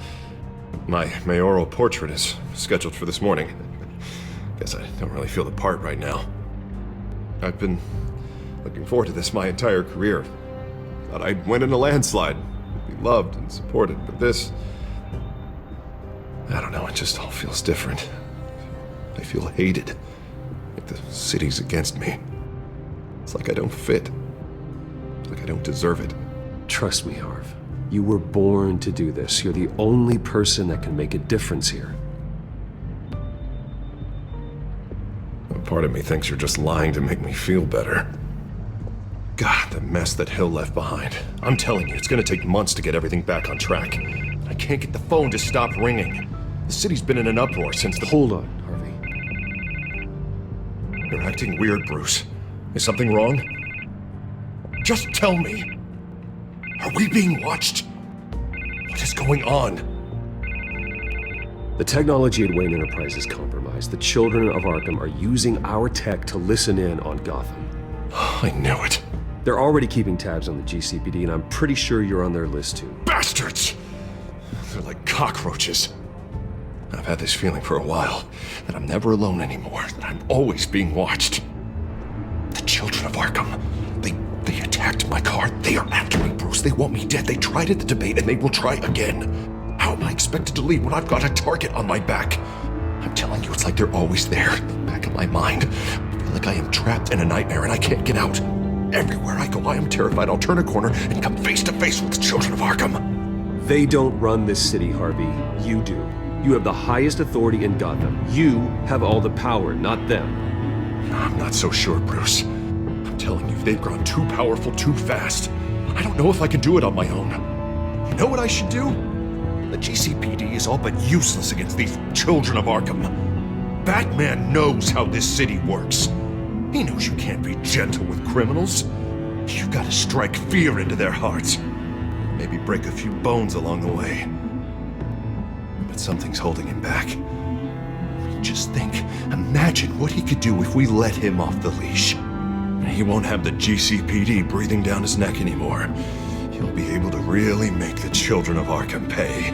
[SPEAKER 1] My mayoral portrait is scheduled for this morning. Guess I don't really feel the part right now. I've been looking forward to this my entire career. Thought I'd win in a landslide, be loved and supported, but this... I don't know, it just all feels different. I feel hated. Like the city's against me. It's like I don't fit. It's like I don't deserve it.
[SPEAKER 20] Trust me, Harv. You were born to do this. You're the only person that can make a difference here.
[SPEAKER 1] A part of me thinks you're just lying to make me feel better. God, the mess that Hill left behind. I'm telling you, it's gonna take months to get everything back on track. I can't get the phone to stop ringing. The city's been in an uproar since the...
[SPEAKER 20] Hold on, Harvey.
[SPEAKER 1] You're acting weird, Bruce. Is something wrong? Just tell me. Are we being watched? What is going on?
[SPEAKER 20] The technology at Wayne Enterprise is compromised. The children of Arkham are using our tech to listen in on Gotham.
[SPEAKER 1] I knew it.
[SPEAKER 20] They're already keeping tabs on the GCPD, and I'm pretty sure you're on their list too.
[SPEAKER 1] Bastards! They're like cockroaches. I've had this feeling for a while, that I'm never alone anymore, that I'm always being watched. The children of Arkham, they attacked my car. They are after me, Bruce. They want me dead. They tried at the debate, and they will try again. How am I expected to leave when I've got a target on my back? I'm telling you, it's like they're always there, back in my mind. I feel like I am trapped in a nightmare and I can't get out. Everywhere I go, I am terrified I'll turn a corner and come face to face with the children of Arkham.
[SPEAKER 20] They don't run this city, Harvey. You do. You have the highest authority in Gotham. You have all the power, not them.
[SPEAKER 1] I'm not so sure, Bruce. I'm telling you, they've grown too powerful too fast. I don't know if I can do it on my own. You know what I should do? The GCPD is all but useless against these children of Arkham. Batman knows how this city works. He knows you can't be gentle with criminals. You gotta strike fear into their hearts. Maybe break a few bones along the way. But something's holding him back. Just think, imagine what he could do if we let him off the leash. He won't have the GCPD breathing down his neck anymore. He'll be able to really make the children of Arkham pay.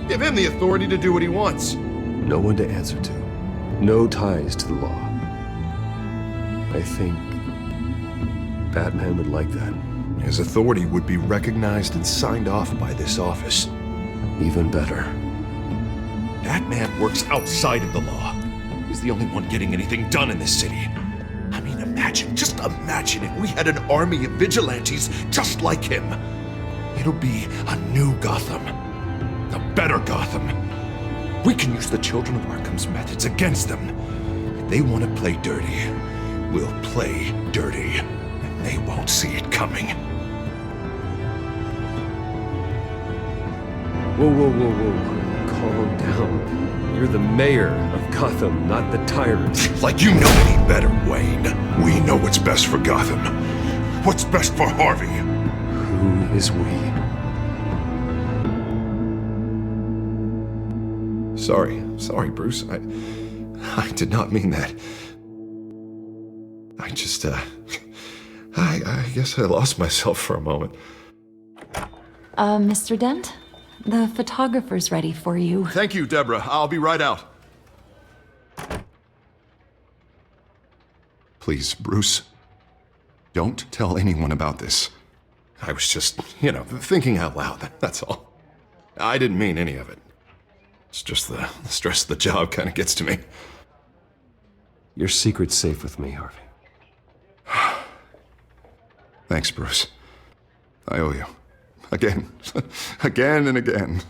[SPEAKER 1] Give him the authority to do what he wants.
[SPEAKER 20] No one to answer to. No ties to the law. I think Batman would like that.
[SPEAKER 1] His authority would be recognized and signed off by this office.
[SPEAKER 20] Even better.
[SPEAKER 1] Batman works outside of the law. He's the only one getting anything done in this city. I mean, just imagine if we had an army of vigilantes just like him. It'll be a new Gotham. A better Gotham. We can use the children of Arkham's methods against them. If they want to play dirty, we'll play dirty. And they won't see it coming.
[SPEAKER 20] Whoa. Calm down. You're the mayor of Gotham, not the tyrant.
[SPEAKER 1] Like you know any better, Wayne. We know what's best for Gotham. What's best for Harvey.
[SPEAKER 20] Who is we?
[SPEAKER 1] Sorry, Bruce. I did not mean that. I just, I guess I lost myself for a moment.
[SPEAKER 4] Mr. Dent? The photographer's ready for you.
[SPEAKER 1] Thank you, Deborah. I'll be right out. Please, Bruce, don't tell anyone about this. I was just, thinking out loud, that's all. I didn't mean any of it. It's just the stress of the job kind of gets to me.
[SPEAKER 20] Your secret's safe with me, Harvey.
[SPEAKER 1] Thanks, Bruce. I owe you. Again. Again and again.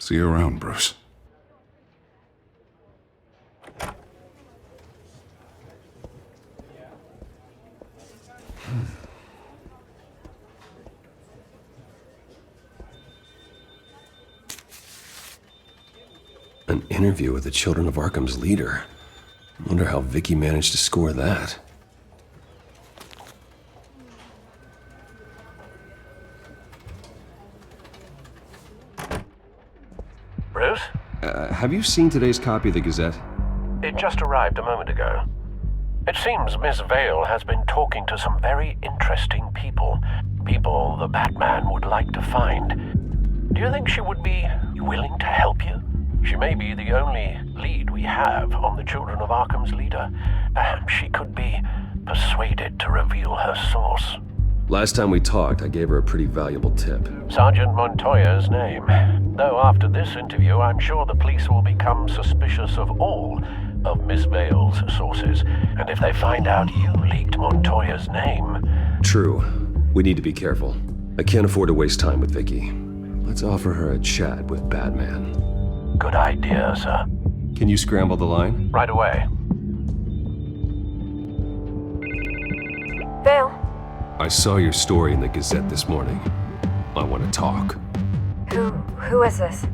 [SPEAKER 1] See you around, Bruce.
[SPEAKER 20] An interview with the Children of Arkham's leader. I wonder how Vicky managed to score that.
[SPEAKER 9] Bruce?
[SPEAKER 20] Have you seen today's copy of the Gazette?
[SPEAKER 9] It just arrived a moment ago. It seems Miss Vale has been talking to some very interesting people. People the Batman would like to find. Do you think she would be willing to help you? She may be the only lead we have on the Children of Arkham's leader. Perhaps she could be persuaded to reveal her source.
[SPEAKER 20] Last time we talked, I gave her a pretty valuable tip.
[SPEAKER 9] Sergeant Montoya's name. Though after this interview, I'm sure the police will become suspicious of all of Miss Vale's sources. And if they find out you leaked Montoya's name...
[SPEAKER 20] True. We need to be careful. I can't afford to waste time with Vicky. Let's offer her a chat with Batman.
[SPEAKER 9] Good idea, sir.
[SPEAKER 20] Can you scramble the line?
[SPEAKER 9] Right away.
[SPEAKER 13] Vale.
[SPEAKER 20] I saw your story in the Gazette this morning. I want to talk.
[SPEAKER 13] Who is this?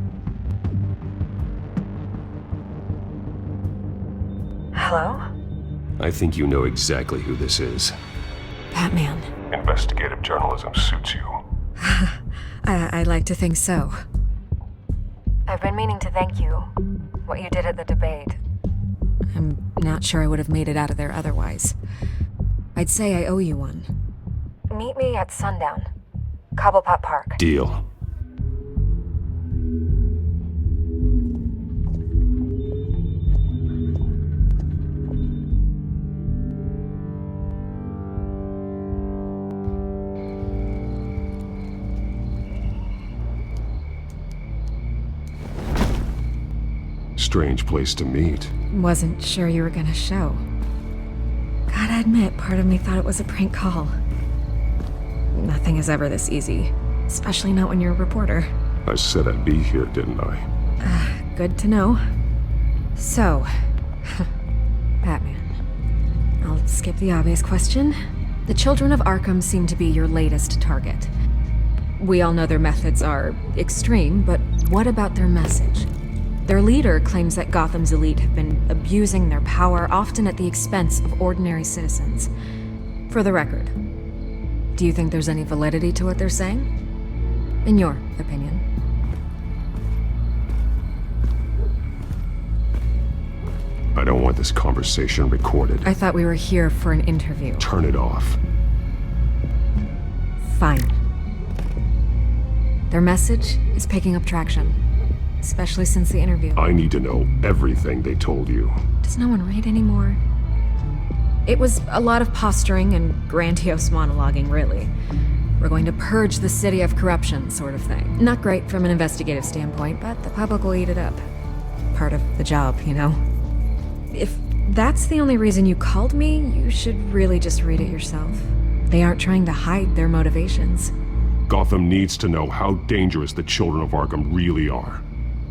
[SPEAKER 13] Hello?
[SPEAKER 20] I think you know exactly who this is.
[SPEAKER 13] Batman.
[SPEAKER 22] Investigative journalism suits you.
[SPEAKER 13] I'd like to think so. I've been meaning to thank you. What you did at the debate. I'm not sure I would have made it out of there otherwise. I'd say I owe you one. Meet me at sundown. Cobblepot Park.
[SPEAKER 2] Deal.
[SPEAKER 1] Strange place to meet.
[SPEAKER 13] Wasn't sure you were gonna show. Gotta admit, part of me thought it was a prank call. Nothing is ever this easy, especially not when you're a reporter.
[SPEAKER 1] I said I'd be here, didn't I?
[SPEAKER 13] Good to know. So, Batman. I'll skip the obvious question. The children of Arkham seem to be your latest target. We all know their methods are extreme, but what about their message? Their leader claims that Gotham's elite have been abusing their power, often at the expense of ordinary citizens. For the record, do you think there's any validity to what they're saying? In your opinion?
[SPEAKER 1] I don't want this conversation recorded.
[SPEAKER 13] I thought we were here for an interview.
[SPEAKER 1] Turn it off.
[SPEAKER 13] Fine. Their message is picking up traction. Especially since the interview.
[SPEAKER 1] I need to know everything they told you.
[SPEAKER 13] Does no one read anymore? It was a lot of posturing and grandiose monologuing, really. We're going to purge the city of corruption, sort of thing. Not great from an investigative standpoint, but the public will eat it up. Part of the job, you know? If that's the only reason you called me, you should really just read it yourself. They aren't trying to hide their motivations.
[SPEAKER 1] Gotham needs to know how dangerous the children of Arkham really are.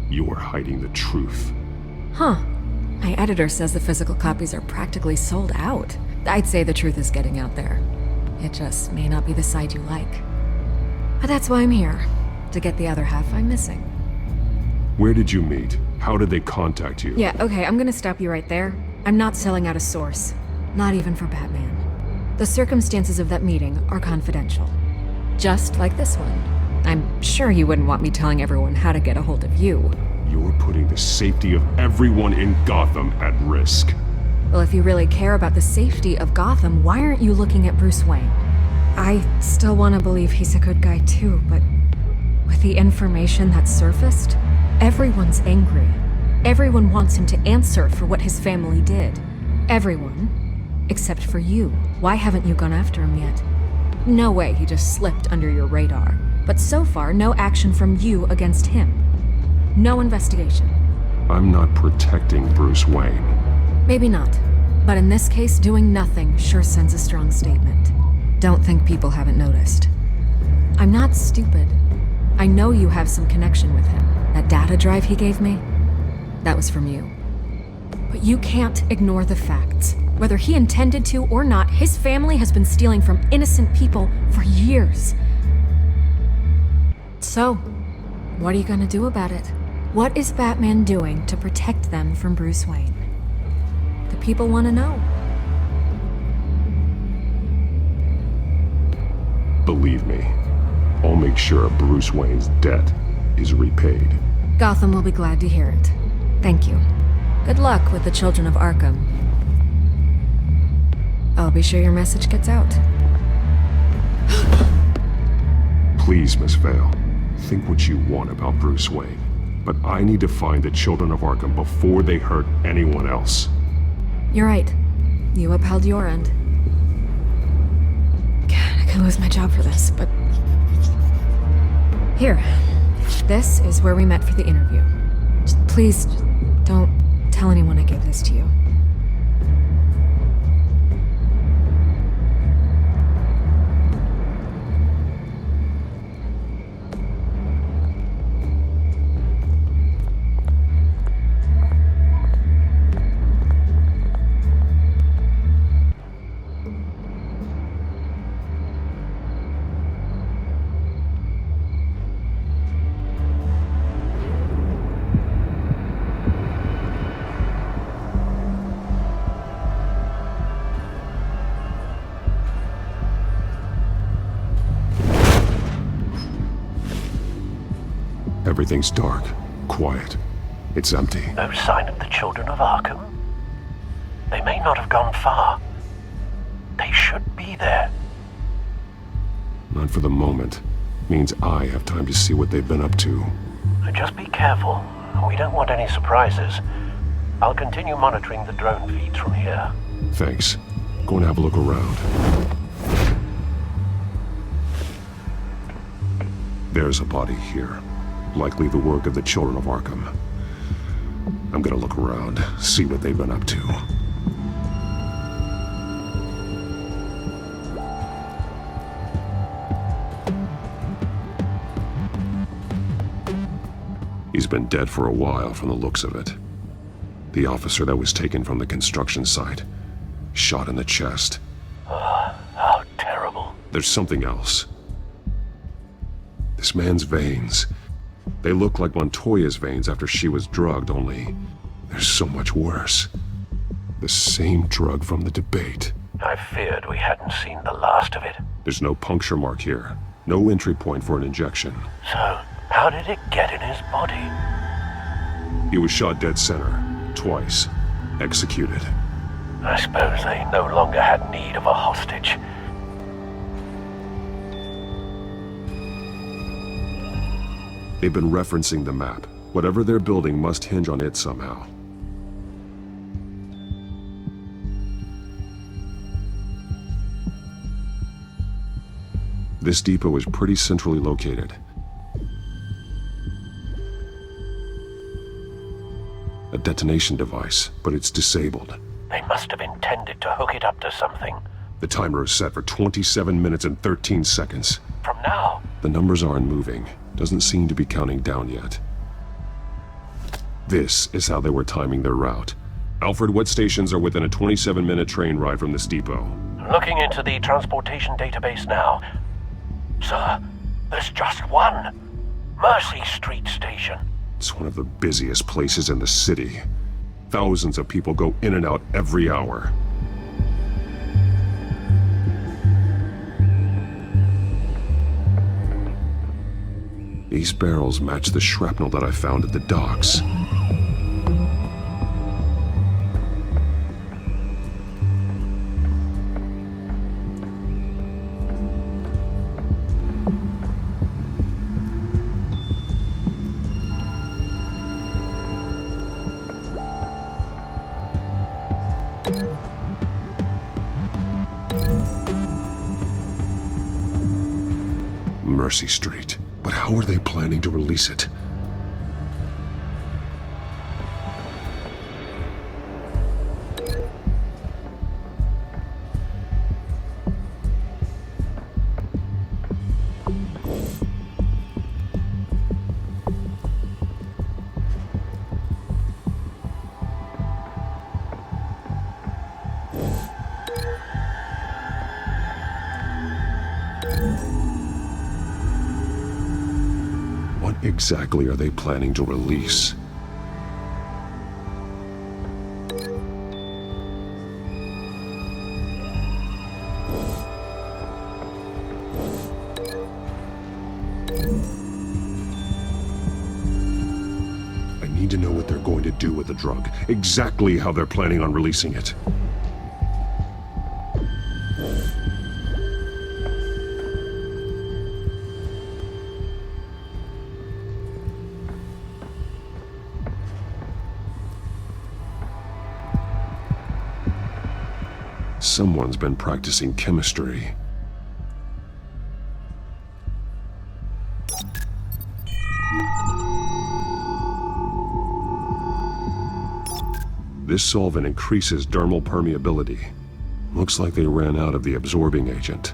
[SPEAKER 1] You are hiding the truth.
[SPEAKER 13] Huh. My editor says the physical copies are practically sold out. I'd say the truth is getting out there. It just may not be the side you like. But that's why I'm here. To get the other half I'm missing.
[SPEAKER 1] Where did you meet? How did they contact you?
[SPEAKER 13] Yeah, okay, I'm gonna stop you right there. I'm not selling out a source. Not even for Batman. The circumstances of that meeting are confidential. Just like this one. I'm sure you wouldn't want me telling everyone how to get a hold of you.
[SPEAKER 1] You're putting the safety of everyone in Gotham at risk.
[SPEAKER 13] Well, if you really care about the safety of Gotham, why aren't you looking at Bruce Wayne? I still want to believe he's a good guy too, but with the information that surfaced, everyone's angry. Everyone wants him to answer for what his family did. Everyone, except for you. Why haven't you gone after him yet? No way he just slipped under your radar. But so far, no action from you against him. No investigation.
[SPEAKER 1] I'm not protecting Bruce Wayne.
[SPEAKER 13] Maybe not. But in this case, doing nothing sure sends a strong statement. Don't think people haven't noticed. I'm not stupid. I know you have some connection with him. That data drive he gave me, that was from you. But you can't ignore the facts. Whether he intended to or not, his family has been stealing from innocent people for years. So, what are you gonna do about it? What is Batman doing to protect them from Bruce Wayne? The people want to know.
[SPEAKER 1] Believe me, I'll make sure Bruce Wayne's debt is repaid.
[SPEAKER 13] Gotham will be glad to hear it. Thank you. Good luck with the children of Arkham. I'll be sure your message gets out.
[SPEAKER 1] Please, Miss Vale. Think what you want about Bruce Wayne, but I need to find the children of Arkham before they hurt anyone else.
[SPEAKER 13] You're right. You upheld your end. God, I could lose my job for this, but... Here. This is where we met for the interview. Just please, don't tell anyone I gave this to you.
[SPEAKER 1] Everything's dark, quiet. It's empty.
[SPEAKER 9] No sign of the children of Arkham? They may not have gone far. They should be there.
[SPEAKER 2] Not for the moment. Means I have time to see what they've been up to.
[SPEAKER 9] Just be careful. We don't want any surprises. I'll continue monitoring the drone feeds from here.
[SPEAKER 2] Thanks. Go and have a look around. There's a body here. Likely the work of the children of Arkham. I'm gonna look around, see what they've been up to. He's been dead for a while from the looks of it. The officer that was taken from the construction site. Shot in the chest.
[SPEAKER 9] How terrible.
[SPEAKER 2] There's something else. This man's veins. They look like Montoya's veins after she was drugged, only they're so much worse. The same drug from the debate.
[SPEAKER 9] I feared we hadn't seen the last of it.
[SPEAKER 2] There's no puncture mark here. No entry point for an injection.
[SPEAKER 9] So, how did it get in his body?
[SPEAKER 2] He was shot dead center. Twice. Executed.
[SPEAKER 9] I suppose they no longer had need of a hostage.
[SPEAKER 2] They've been referencing the map. Whatever they're building must hinge on it somehow. This depot is pretty centrally located. A detonation device, but it's disabled.
[SPEAKER 9] They must have intended to hook it up to something.
[SPEAKER 2] The timer is set for 27 minutes and 13 seconds.
[SPEAKER 9] From now?
[SPEAKER 2] The numbers aren't moving. Doesn't seem to be counting down yet. This is how they were timing their route. Alfred, what stations are within a 27-minute train ride from this depot?
[SPEAKER 9] Looking into the transportation database now. Sir, there's just one. Mercy Street Station.
[SPEAKER 2] It's one of the busiest places in the city. Thousands of people go in and out every hour. These barrels match the shrapnel that I found at the docks. Mercy Street. But how are they planning to release it? What exactly are they planning to release? I need to know what they're going to do with the drug. Exactly how they're planning on releasing it. Someone's been practicing chemistry. This solvent increases dermal permeability. Looks like they ran out of the absorbing agent.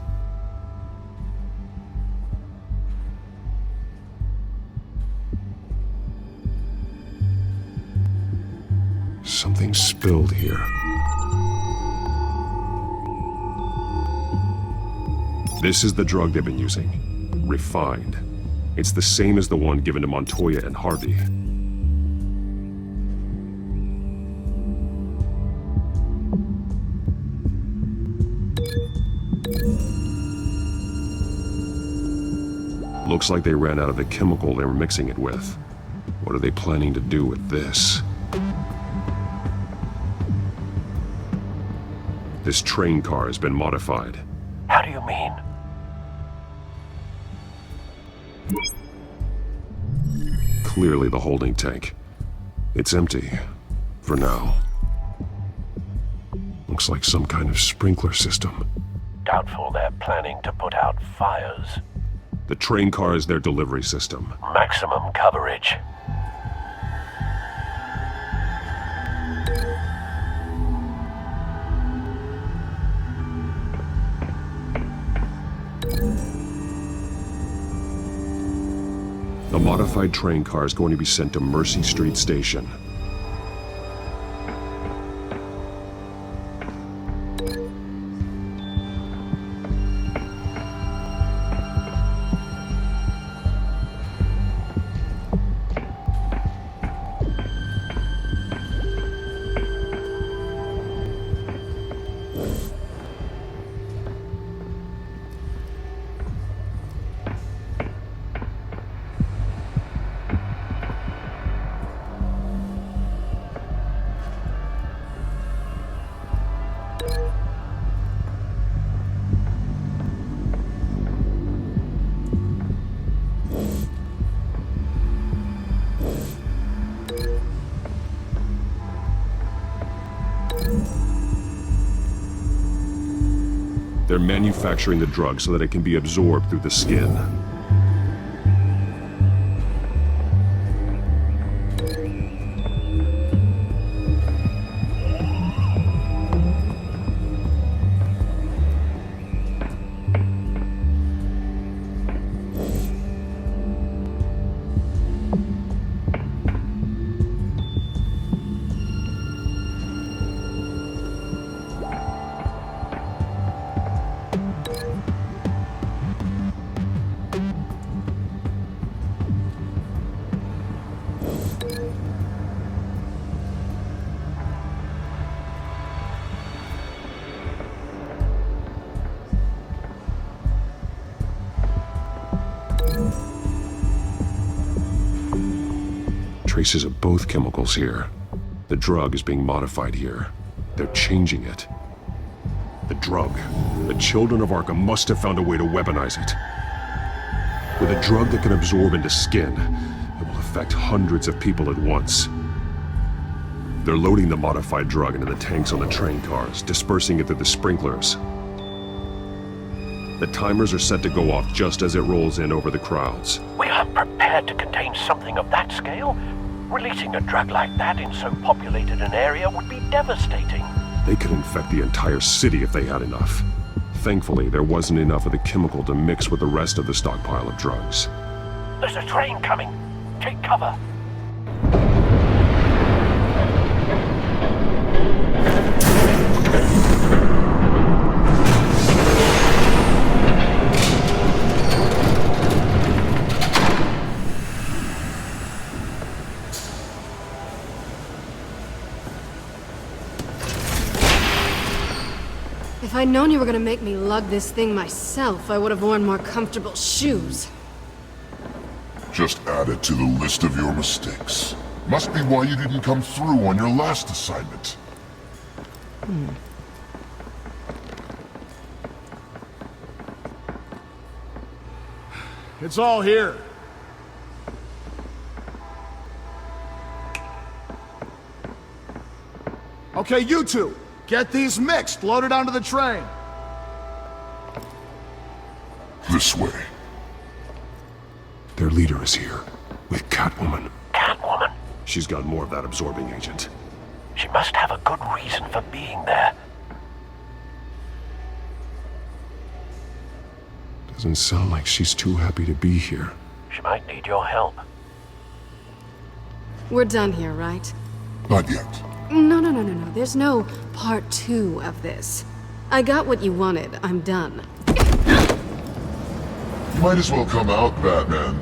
[SPEAKER 2] Something spilled here. This is the drug they've been using. Refined. It's the same as the one given to Montoya and Harvey. Looks like they ran out of the chemical they were mixing it with. What are they planning to do with this? This train car has been modified.
[SPEAKER 9] How do you mean?
[SPEAKER 2] clearly the holding tank. It's empty. For now. Looks like some kind of sprinkler system.
[SPEAKER 9] Doubtful they're planning to put out fires.
[SPEAKER 2] The train car is their delivery system.
[SPEAKER 9] Maximum coverage.
[SPEAKER 2] The modified train car is going to be sent to Mercy Street Station. They're manufacturing the drug so that it can be absorbed through the skin. Traces of both chemicals here. The drug is being modified here. They're changing it. The drug. The children of Arkham must have found a way to weaponize it. With a drug that can absorb into skin, it will affect hundreds of people at once. They're loading the modified drug into the tanks on the train cars, dispersing it through the sprinklers. The timers are set to go off just as it rolls in over the crowds.
[SPEAKER 9] We aren't prepared to contain something of that scale. Releasing a drug like that in so populated an area would be devastating.
[SPEAKER 2] They could infect the entire city if they had enough. Thankfully, there wasn't enough of the chemical to mix with the rest of the stockpile of drugs.
[SPEAKER 9] There's a train coming. Take cover.
[SPEAKER 12] If I'd known you were gonna make me lug this thing myself, I would have worn more comfortable shoes.
[SPEAKER 15] Just add it to the list of your mistakes. Must be why you didn't come through on your last assignment.
[SPEAKER 18] It's all here. Okay, you two. Get these mixed, loaded onto the train.
[SPEAKER 15] This way.
[SPEAKER 2] Their leader is here, with Catwoman.
[SPEAKER 9] Catwoman?
[SPEAKER 2] She's got more of that absorbing agent.
[SPEAKER 9] She must have a good reason for being there.
[SPEAKER 2] Doesn't sound like she's too happy to be here.
[SPEAKER 9] She might need your help.
[SPEAKER 12] We're done here, right?
[SPEAKER 15] Not yet.
[SPEAKER 12] No. There's no part 2 of this. I got what you wanted. I'm done.
[SPEAKER 15] You might as well come out, Batman.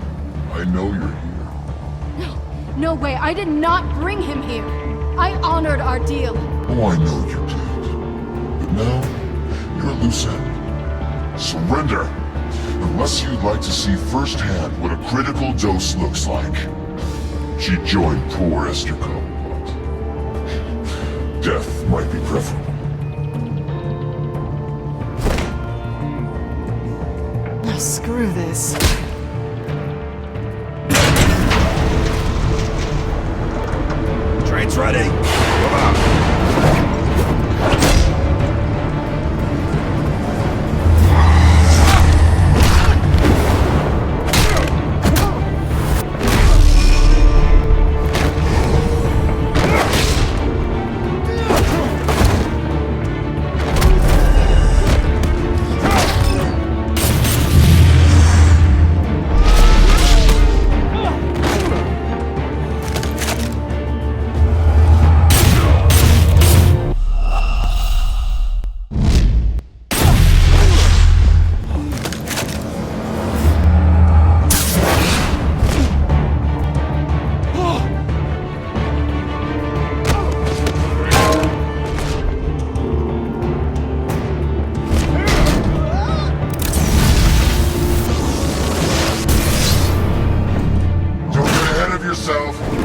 [SPEAKER 15] I know you're here.
[SPEAKER 12] No way. I did not bring him here. I honored our deal.
[SPEAKER 15] Oh, I know you did. But now, you're a loose end. Surrender! Unless you'd like to see firsthand what a critical dose looks like. She joined poor Esther Cobblepot. Death might be preferable.
[SPEAKER 12] Oh, screw this.
[SPEAKER 11] Shields ready! Move out!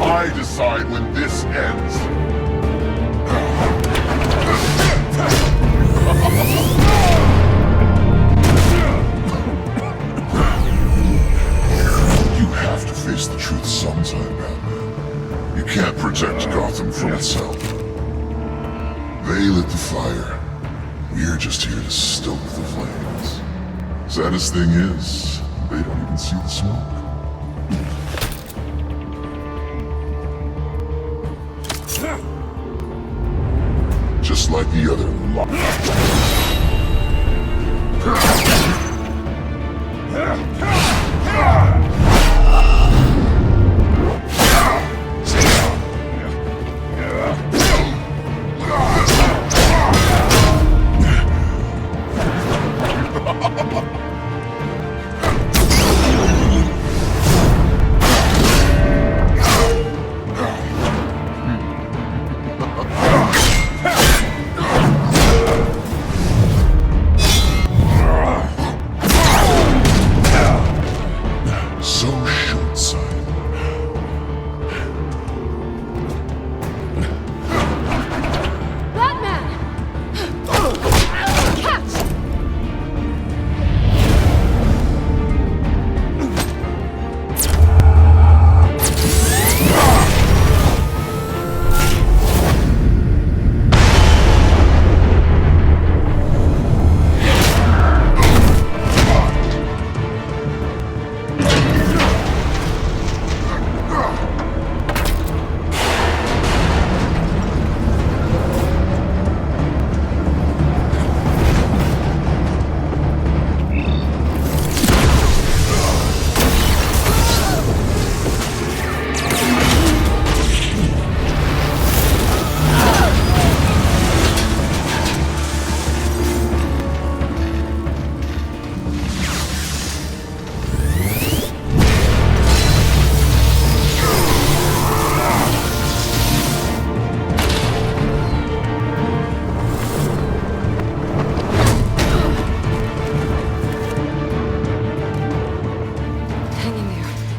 [SPEAKER 15] I decide when this ends. You have to face the truth sometime, Batman. You can't protect Gotham from itself. They lit the fire. We're just here to stoke the flames. Saddest thing is, they don't even see the smoke. Just like the other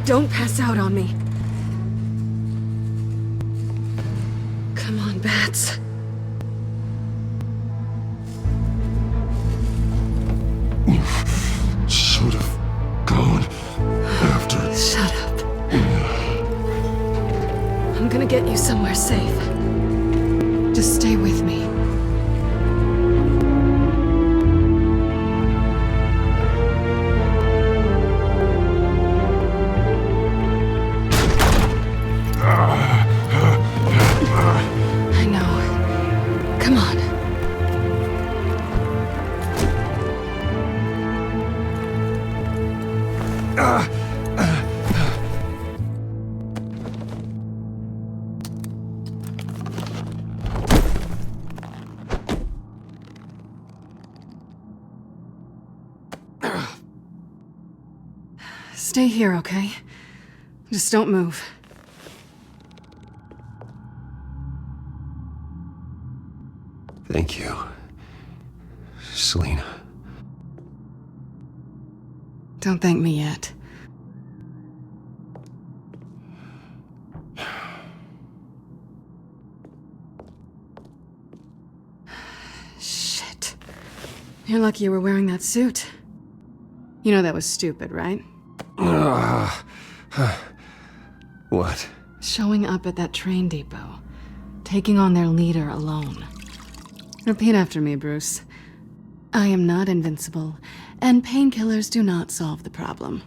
[SPEAKER 12] Don't pass out on me. Come on, Bats.
[SPEAKER 15] You should have gone after.
[SPEAKER 12] Shut up. I'm gonna get you somewhere safe. Just stay with me. I know. Come on. Stay here, okay? Just don't move.
[SPEAKER 20] Thank you, Selina.
[SPEAKER 12] Don't thank me yet. Shit. You're lucky you were wearing that suit. You know that was stupid, right?
[SPEAKER 20] What?
[SPEAKER 12] Showing up at that train depot. taking on their leader alone. Repeat after me, Bruce. I am not invincible, and painkillers do not solve the problem.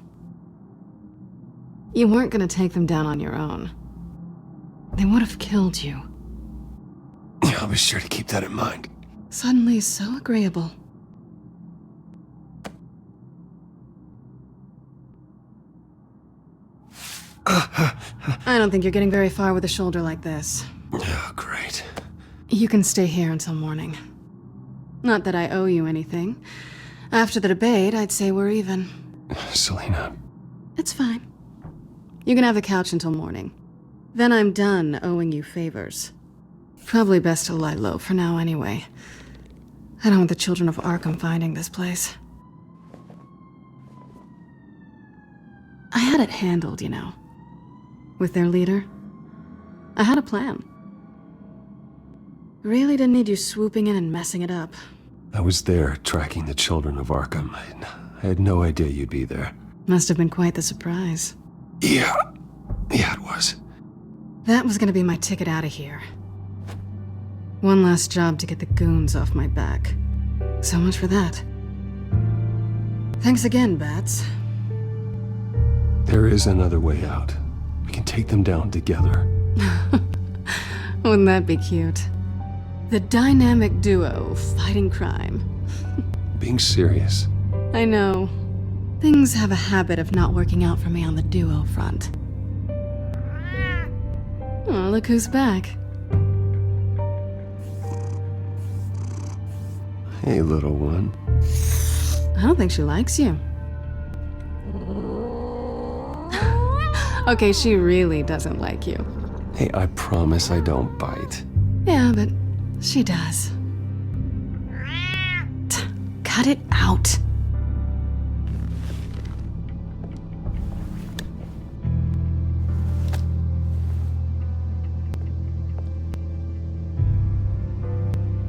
[SPEAKER 12] You weren't gonna take them down on your own. They would have killed you.
[SPEAKER 20] I'll be sure to keep that in mind.
[SPEAKER 12] Suddenly so agreeable. I don't think you're getting very far with a shoulder like this.
[SPEAKER 20] Oh, great.
[SPEAKER 12] You can stay here until morning. Not that I owe you anything. After the debate, I'd say we're even.
[SPEAKER 20] Selena.
[SPEAKER 12] It's fine. You can have the couch until morning. Then I'm done owing you favors. Probably best to lie low for now anyway. I don't want the children of Arkham finding this place. I had it handled, you know. With their leader. I had a plan. Really didn't need you swooping in and messing it up.
[SPEAKER 20] I was there tracking the children of Arkham. I had no idea you'd be there.
[SPEAKER 12] Must have been quite the surprise.
[SPEAKER 20] Yeah, it was.
[SPEAKER 12] That was gonna be my ticket out of here. One last job to get the goons off my back. So much for that. Thanks again, Bats.
[SPEAKER 20] There is another way out. We can take them down together.
[SPEAKER 12] Wouldn't that be cute? The dynamic duo fighting crime.
[SPEAKER 20] Being serious.
[SPEAKER 12] I know. Things have a habit of not working out for me on the duo front. Oh, look who's back.
[SPEAKER 20] Hey, little one.
[SPEAKER 12] I don't think she likes you. Okay, she really doesn't like you.
[SPEAKER 20] Hey, I promise I don't bite.
[SPEAKER 12] Yeah, but she does. Cut it out.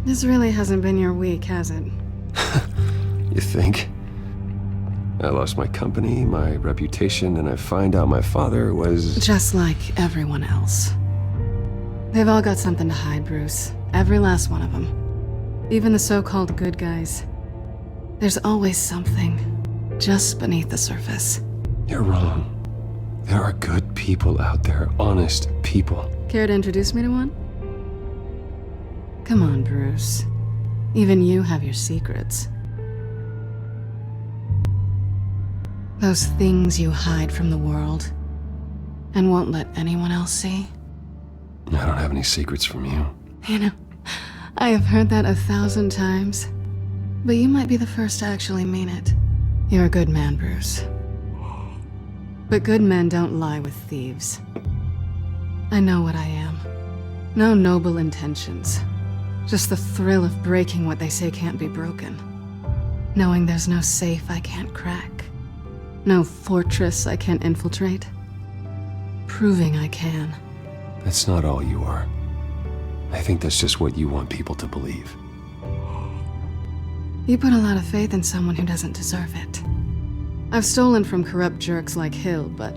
[SPEAKER 12] This really hasn't been your week, has it?
[SPEAKER 20] You think? I lost my company, my reputation, and I find out my father was...
[SPEAKER 12] Just like everyone else. They've all got something to hide, Bruce. Every last one of them. Even the so-called good guys. There's always something just beneath the surface.
[SPEAKER 20] You're wrong. There are good people out there, honest people.
[SPEAKER 12] Care to introduce me to one? Come on, Bruce. Even you have your secrets. Those things you hide from the world and won't let anyone else see.
[SPEAKER 20] I don't have any secrets from you.
[SPEAKER 12] You know, I have heard that 1,000 times, but you might be the first to actually mean it. You're a good man, Bruce. But good men don't lie with thieves. I know what I am. No noble intentions. Just the thrill of breaking what they say can't be broken. Knowing there's no safe I can't crack. No fortress I can't infiltrate. Proving I can.
[SPEAKER 20] That's not all you are. I think that's just what you want people to believe.
[SPEAKER 12] You put a lot of faith in someone who doesn't deserve it. I've stolen from corrupt jerks like Hill, but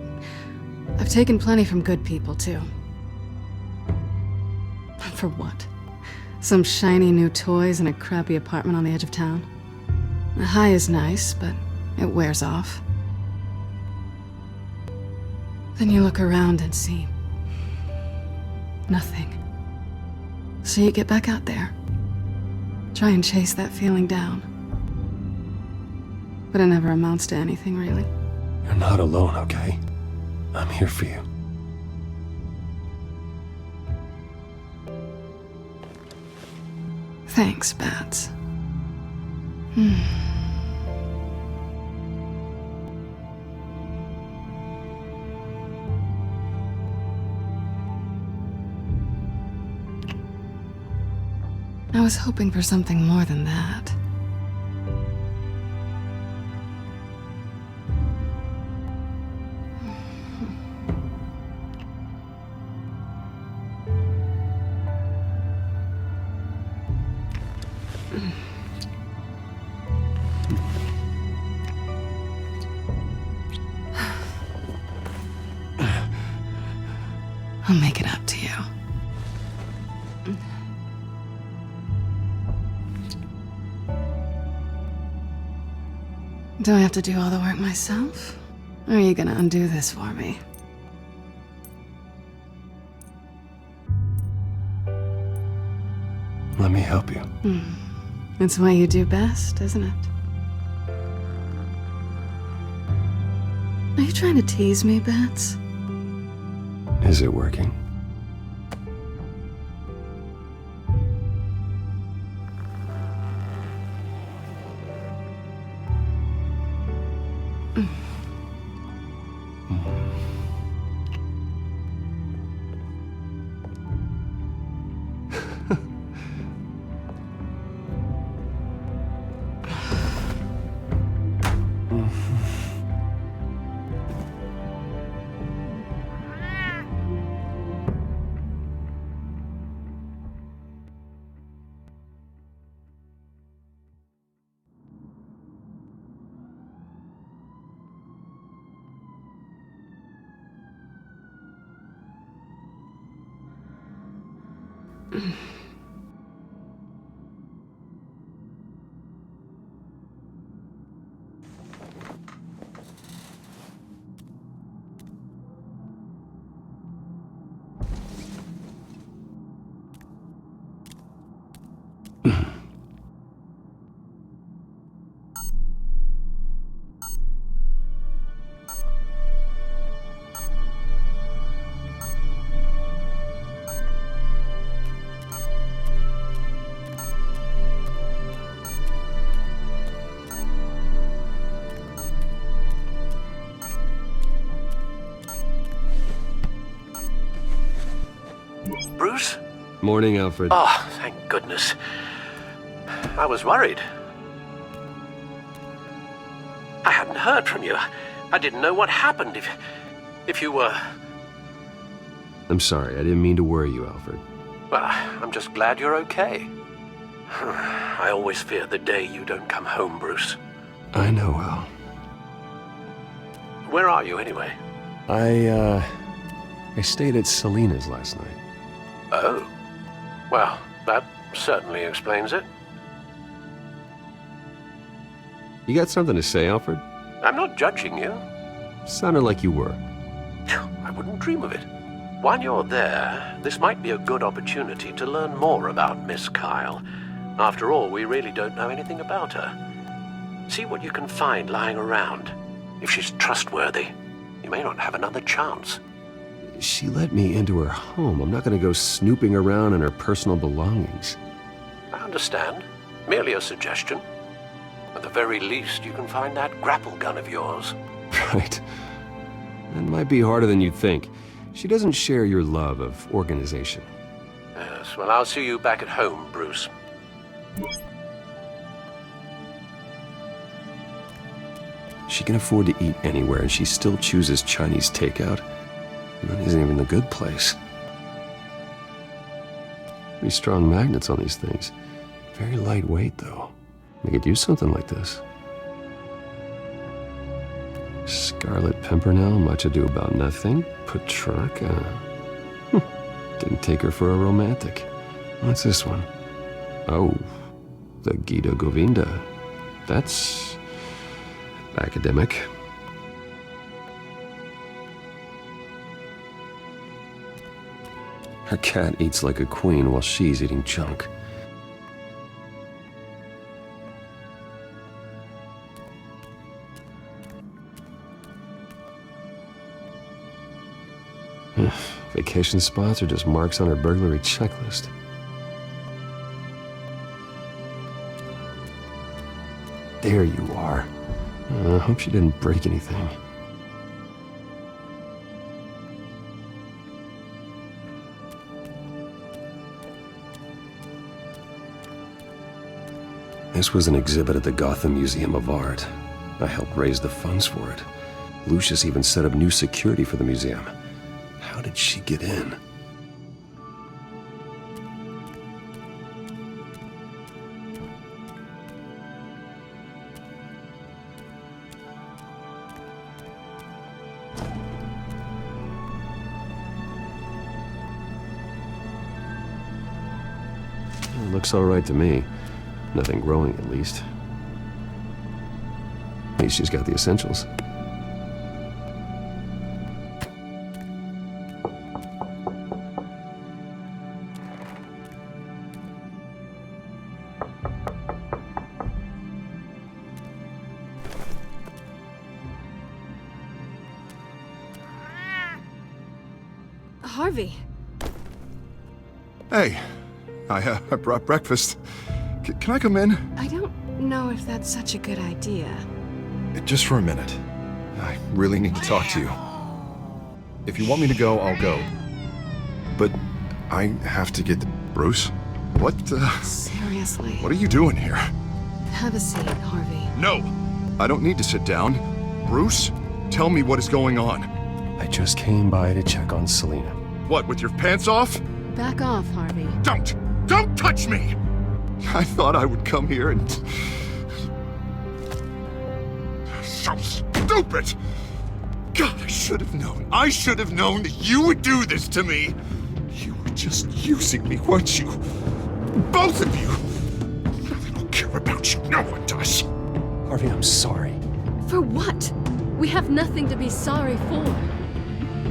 [SPEAKER 12] I've taken plenty from good people, too. For what? Some shiny new toys in a crappy apartment on the edge of town? The high is nice, but it wears off. Then you look around and see nothing. So you get back out there. Try and chase that feeling down. But it never amounts to anything, really.
[SPEAKER 20] You're not alone, okay? I'm here for you.
[SPEAKER 12] Thanks, Bats. I was hoping for something more than that. I'll make it up to you. Do I have to do all the work myself? Or are you gonna undo this for me?
[SPEAKER 20] Let me help you.
[SPEAKER 12] It's what you do best, isn't it? Are you trying to tease me, Bats?
[SPEAKER 20] Is it working?
[SPEAKER 9] Bruce?
[SPEAKER 20] Morning, Alfred.
[SPEAKER 9] Oh, thank goodness. I was worried. I hadn't heard from you. I didn't know what happened if you were...
[SPEAKER 20] I'm sorry, I didn't mean to worry you, Alfred.
[SPEAKER 9] Well, I'm just glad you're okay. I always fear the day you don't come home, Bruce.
[SPEAKER 20] I know, Al.
[SPEAKER 9] Where are you, anyway?
[SPEAKER 20] I stayed at Selena's last night.
[SPEAKER 9] Oh. Well, that certainly explains it.
[SPEAKER 20] You got something to say, Alfred?
[SPEAKER 9] I'm not judging you.
[SPEAKER 20] Sounded like you were.
[SPEAKER 9] I wouldn't dream of it. While you're there, this might be a good opportunity to learn more about Miss Kyle. After all, we really don't know anything about her. See what you can find lying around. If she's trustworthy, you may not have another chance.
[SPEAKER 20] She let me into her home. I'm not going to go snooping around in her personal belongings.
[SPEAKER 9] I understand. Merely a suggestion. At the very least, you can find that grapple gun of yours.
[SPEAKER 20] Right. That might be harder than you'd think. She doesn't share your love of organization.
[SPEAKER 9] Yes, well, I'll see you back at home, Bruce.
[SPEAKER 20] She can afford to eat anywhere, and she still chooses Chinese takeout. And that isn't even the good place. Pretty strong magnets on these things. Very lightweight, though. They could use something like this. Scarlet Pimpernel, Much Ado About Nothing, Petrarca. Didn't take her for a romantic. What's this one? Oh, the Gita Govinda. That's academic. Her cat eats like a queen while she's eating junk. Vacation spots are just marks on her burglary checklist. There you are. I hope she didn't break anything. This was an exhibit at the Gotham Museum of Art. I helped raise the funds for it. Lucius even set up new security for the museum. How did she get in? It looks all right to me. Nothing growing, at least. At least she's got the essentials.
[SPEAKER 12] Harvey.
[SPEAKER 2] Hey, I brought breakfast. Can I come in?
[SPEAKER 12] I don't know if that's such a good idea.
[SPEAKER 1] Just for a minute. I really need to talk to you. If you want me to go, I'll go. But I have to get...
[SPEAKER 2] Bruce? What,
[SPEAKER 12] Seriously.
[SPEAKER 2] What are you doing here?
[SPEAKER 12] Have a seat, Harvey.
[SPEAKER 2] No! I don't need to sit down. Bruce, tell me what is going on.
[SPEAKER 20] I just came by to check on Selena.
[SPEAKER 2] What, with your pants off?
[SPEAKER 12] Back off, Harvey.
[SPEAKER 2] Don't touch me! I thought I would come here and... So stupid! God, I should have known. I should have known that you would do this to me. You were just using me, weren't you? Both of you! I don't care about you. No one does.
[SPEAKER 20] Harvey, I'm sorry.
[SPEAKER 12] For what? We have nothing to be sorry for.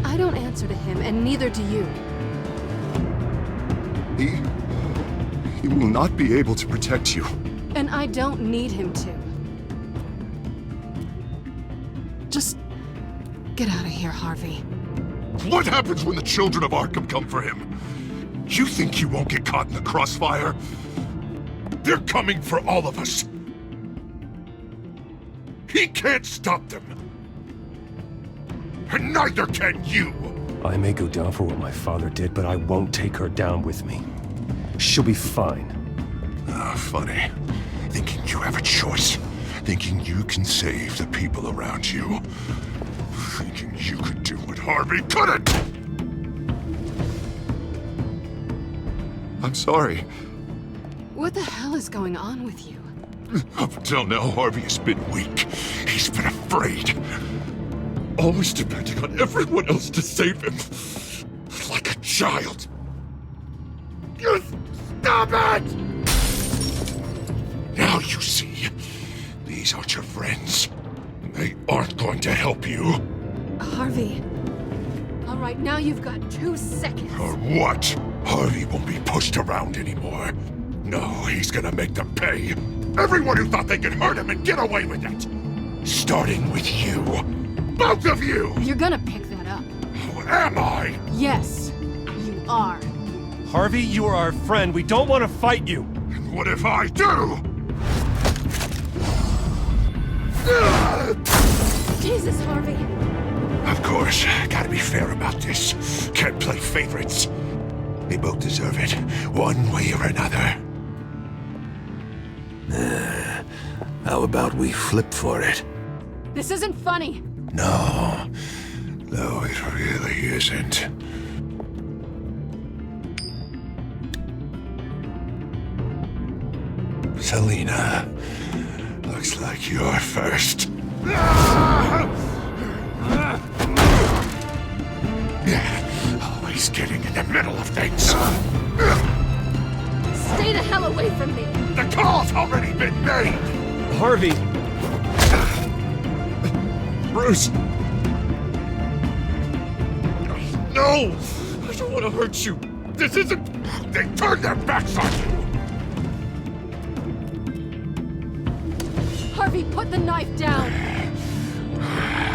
[SPEAKER 12] I don't answer to him, and neither do you.
[SPEAKER 2] He will not be able to protect you.
[SPEAKER 12] And I don't need him to. Just get out of here, Harvey.
[SPEAKER 2] What happens when the children of Arkham come for him? You think he won't get caught in the crossfire? They're coming for all of us. He can't stop them. And neither can you.
[SPEAKER 20] I may go down for what my father did, but I won't take her down with me. She'll be fine.
[SPEAKER 2] Ah, funny. Thinking you have a choice. Thinking you can save the people around you. Thinking you could do what Harvey couldn't! I'm sorry.
[SPEAKER 12] What the hell is going on with you?
[SPEAKER 2] Up until now, Harvey has been weak. He's been afraid. Always depending on everyone else to save him. Like a child. You stop it! Now you see. These aren't your friends. They aren't going to help you.
[SPEAKER 12] Harvey. All right, now you've got 2 seconds.
[SPEAKER 2] Or what? Harvey won't be pushed around anymore. No, he's gonna make them pay. Everyone who thought they could hurt him and get away with it. Starting with you. Both of you!
[SPEAKER 12] You're gonna pick that up.
[SPEAKER 2] Am I?
[SPEAKER 12] Yes, you are.
[SPEAKER 20] Harvey, you are our friend. We don't want to fight you.
[SPEAKER 2] And what if I do?
[SPEAKER 12] Jesus, Harvey.
[SPEAKER 2] Of course, gotta be fair about this. Can't play favorites. They both deserve it, one way or another. How about we flip for it?
[SPEAKER 12] This isn't funny.
[SPEAKER 2] No, it really isn't. Selena, looks like you're first. Always getting in the middle of things.
[SPEAKER 12] Stay the hell away from me.
[SPEAKER 2] The call's already been made.
[SPEAKER 20] Harvey.
[SPEAKER 2] Bruce. No! I don't want to hurt you. This isn't... They turned their backs on you.
[SPEAKER 12] Harvey, put the knife down.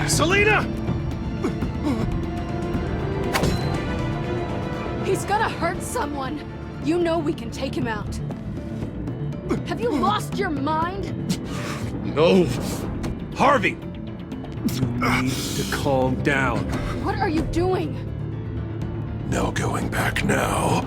[SPEAKER 20] Selena!
[SPEAKER 12] He's gonna hurt someone. You know we can take him out. Have you lost your mind?
[SPEAKER 2] No.
[SPEAKER 20] Harvey! You need to calm down.
[SPEAKER 12] What are you doing?
[SPEAKER 2] No going back now.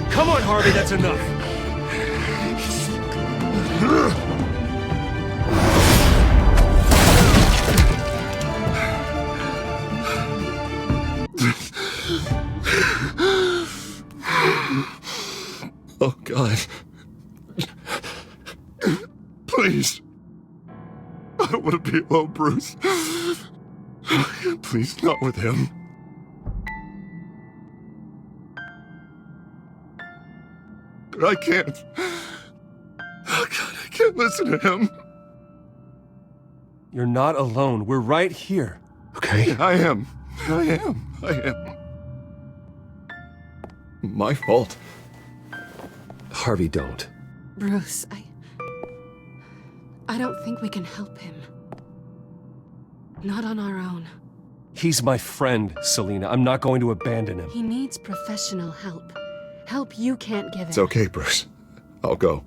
[SPEAKER 20] Come on, Harvey, that's enough.
[SPEAKER 2] Oh, God. Please. I don't want to be alone, Bruce. Please, not with him. I can't. Oh God, I can't listen to him.
[SPEAKER 8] You're not alone. We're right here.
[SPEAKER 2] Okay, I am. My fault.
[SPEAKER 20] Harvey, don't.
[SPEAKER 12] Bruce, I don't think we can help him. Not on our own.
[SPEAKER 8] He's my friend, Selena. I'm not going to abandon him.
[SPEAKER 12] He needs professional help. Help you can't give him.
[SPEAKER 2] It's okay, Bruce. I'll go.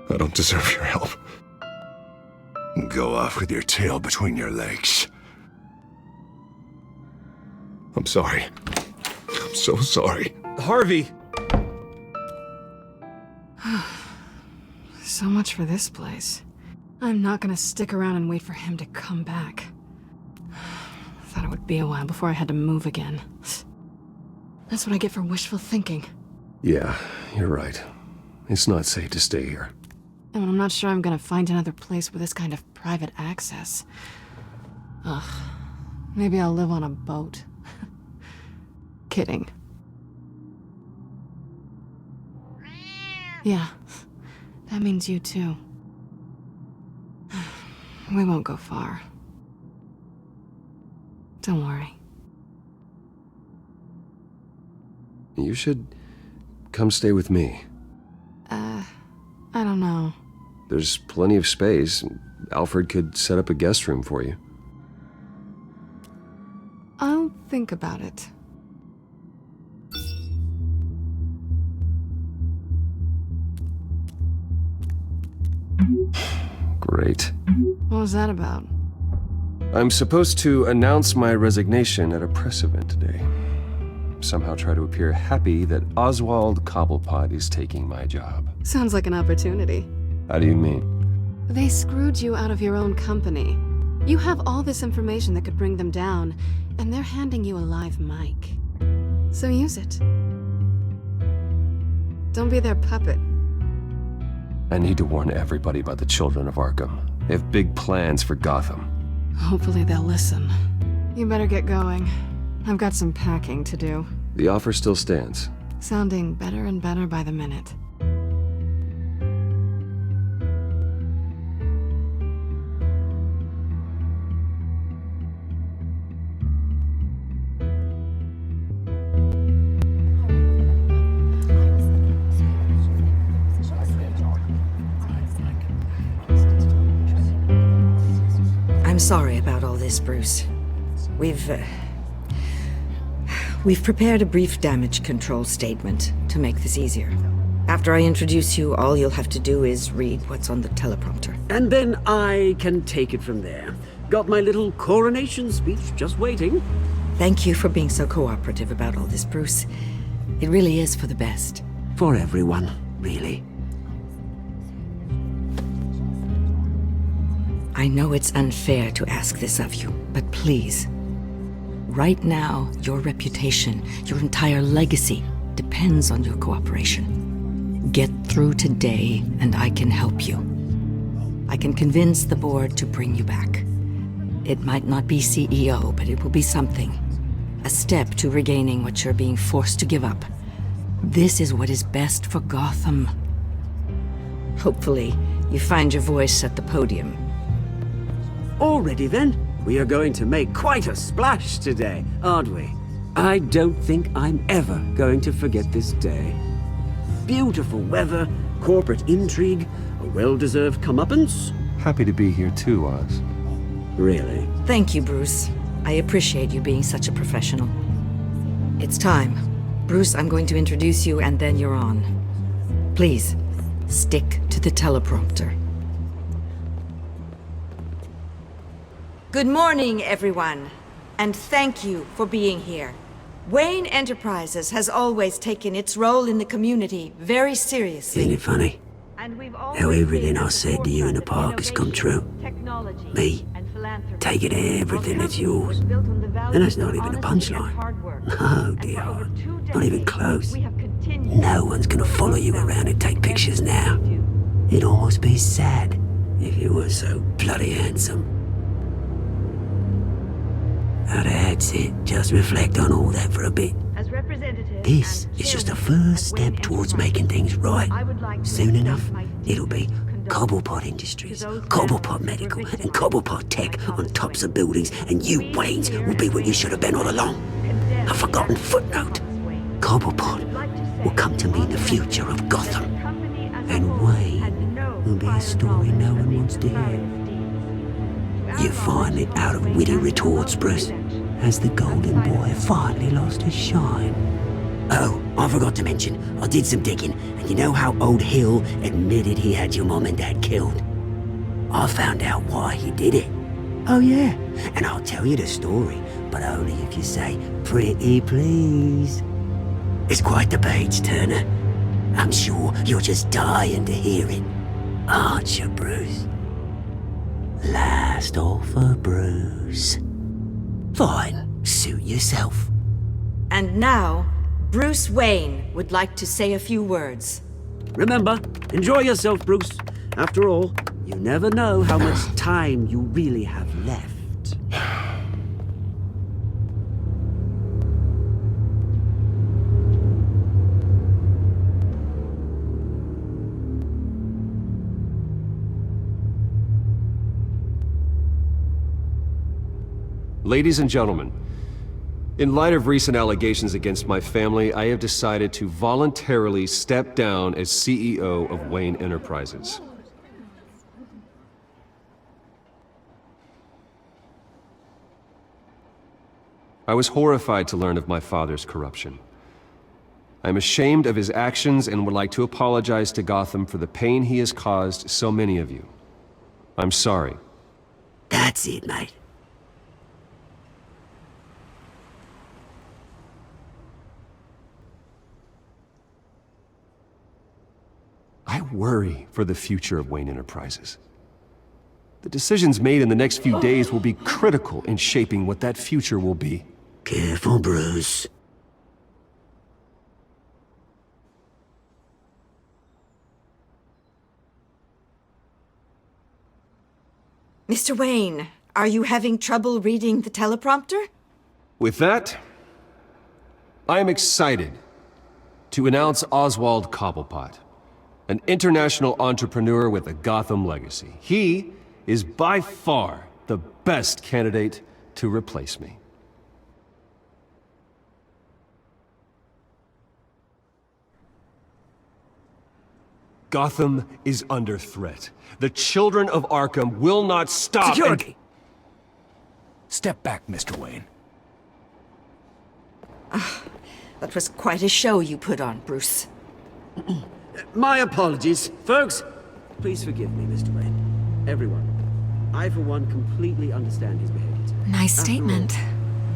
[SPEAKER 2] I don't deserve your help. Go off with your tail between your legs. I'm sorry. I'm so sorry.
[SPEAKER 8] Harvey!
[SPEAKER 12] So much for this place. I'm not gonna stick around and wait for him to come back. Thought it would be a while before I had to move again. That's what I get for wishful thinking.
[SPEAKER 20] Yeah, you're right. It's not safe to stay here.
[SPEAKER 12] And I'm not sure I'm gonna find another place with this kind of private access. Ugh. Maybe I'll live on a boat. Kidding. Yeah. That means you too. We won't go far. Don't worry.
[SPEAKER 20] You should come stay with me.
[SPEAKER 12] I don't know.
[SPEAKER 20] There's plenty of space. Alfred could set up a guest room for you.
[SPEAKER 12] I'll think about it.
[SPEAKER 20] Great.
[SPEAKER 12] What was that about?
[SPEAKER 20] I'm supposed to announce my resignation at a press event today. Somehow try to appear happy that Oswald Cobblepot is taking my job.
[SPEAKER 12] Sounds like an opportunity.
[SPEAKER 20] How do you mean?
[SPEAKER 12] They screwed you out of your own company. You have all this information that could bring them down, and they're handing you a live mic. So use it. Don't be their puppet.
[SPEAKER 20] I need to warn everybody about the children of Arkham. They have big plans for Gotham.
[SPEAKER 12] Hopefully they'll listen. You better get going. I've got some packing to do.
[SPEAKER 20] The offer still stands.
[SPEAKER 12] Sounding better and better by the minute.
[SPEAKER 21] I'm sorry about all this, Bruce. We've prepared a brief damage control statement to make this easier. After I introduce you, all you'll have to do is read what's on the teleprompter.
[SPEAKER 3] And then I can take it from there. Got my little coronation speech just waiting.
[SPEAKER 21] Thank you for being so cooperative about all this, Bruce. It really is for the best.
[SPEAKER 3] For everyone, really.
[SPEAKER 21] I know it's unfair to ask this of you, but please. Right now, your reputation, your entire legacy, depends on your cooperation. Get through today, and I can help you. I can convince the board to bring you back. It might not be CEO, but it will be something. A step to regaining what you're being forced to give up. This is what is best for Gotham. Hopefully, you find your voice at the podium.
[SPEAKER 3] Already then, we are going to make quite a splash today, aren't we? I don't think I'm ever going to forget this day. Beautiful weather, corporate intrigue, a well-deserved comeuppance.
[SPEAKER 20] Happy to be here too, Oz.
[SPEAKER 3] Really?
[SPEAKER 21] Thank you, Bruce. I appreciate you being such a professional. It's time. Bruce, I'm going to introduce you and then you're on. Please, stick to the teleprompter. Good morning, everyone, and thank you for being here. Wayne Enterprises has always taken its role in the community very seriously.
[SPEAKER 3] Isn't it funny? How everything I said to you in the park has come true. Me, taking everything that's yours. And that's not even a punchline. No, dear. Not even close. No one's gonna follow you around and take pictures now. It'd almost be sad if you were so bloody handsome. That's it. Just reflect on all that for a bit. This is just a first step towards making things right. Soon enough, it'll be Cobblepot Industries, Cobblepot Medical, and Cobblepot Tech on tops of buildings, and you, Waynes, will be what you should have been all along. A forgotten footnote. Cobblepot will come to mean the future of Gotham. And Wayne will be a story no one wants to hear. You're finally out of witty retorts, Bruce. Has the golden boy finally lost his shine? Oh, I forgot to mention, I did some digging, and you know how old Hill admitted he had your mom and dad killed? I found out why he did it. Oh yeah, and I'll tell you the story, but only if you say, pretty please. It's quite the page, Turner. I'm sure you're just dying to hear it, aren't you, Bruce? Last offer, Bruce. Fine, suit yourself.
[SPEAKER 21] And now, Bruce Wayne would like to say a few words.
[SPEAKER 3] Remember, enjoy yourself, Bruce. After all, you never know how much time you really have left.
[SPEAKER 8] Ladies and gentlemen, in light of recent allegations against my family, I have decided to voluntarily step down as CEO of Wayne Enterprises. I was horrified to learn of my father's corruption. I am ashamed of his actions and would like to apologize to Gotham for the pain he has caused so many of you. I'm sorry.
[SPEAKER 3] That's it, mate.
[SPEAKER 8] I worry for the future of Wayne Enterprises. The decisions made in the next few days will be critical in shaping what that future will be.
[SPEAKER 3] Careful, Bruce.
[SPEAKER 21] Mr. Wayne, are you having trouble reading the teleprompter?
[SPEAKER 8] With that, I am excited to announce Oswald Cobblepot, an international entrepreneur with a Gotham legacy. He is by far the best candidate to replace me. Gotham is under threat. The children of Arkham will not stop.
[SPEAKER 18] Security! Step back, Mr. Wayne.
[SPEAKER 21] That was quite a show you put on, Bruce.
[SPEAKER 3] My apologies, folks. Please forgive me, Mr. Wayne. Everyone. I, for one, completely understand his behavior today.
[SPEAKER 13] Nice statement.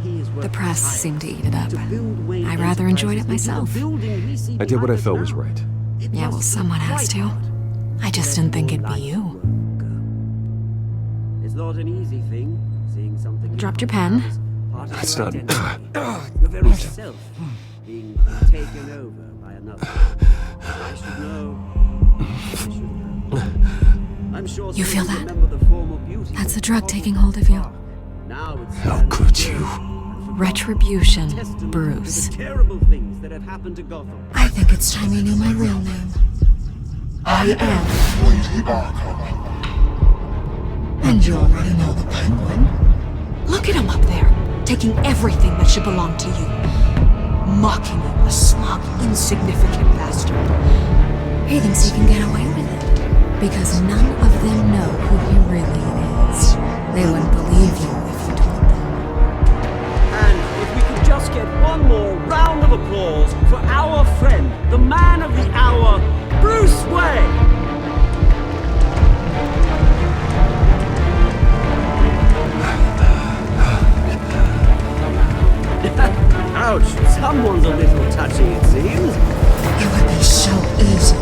[SPEAKER 13] The press seemed to eat it up. I rather enjoyed it myself.
[SPEAKER 8] I did what I felt was right.
[SPEAKER 13] Yeah, well, someone has to. I just didn't think it'd be you.
[SPEAKER 3] It's not an easy thing, seeing something.
[SPEAKER 13] Dropped your pen.
[SPEAKER 8] That's not.
[SPEAKER 3] Your very self being taken over by another. I should know. I'm sure
[SPEAKER 13] You feel that?
[SPEAKER 3] remember the formal beauty.
[SPEAKER 13] That's the drug taking hold of you.
[SPEAKER 3] Now it's
[SPEAKER 8] How could you?
[SPEAKER 13] Retribution, Bruce.
[SPEAKER 3] terrible things that have happened to Gotham.
[SPEAKER 13] I think it's time you knew my real name. I am. And you already know the Penguin. Look at him up there, taking everything that should belong to you. Mocking you, a smug, insignificant bastard. He thinks he can get away with it. Because none of them know who he really is. They wouldn't believe you if you told them.
[SPEAKER 3] And if we could just get one more round of applause for our friend, the man of the hour, Bruce Wayne! Ouch, someone's a little touchy, it seems.
[SPEAKER 13] It would be so easy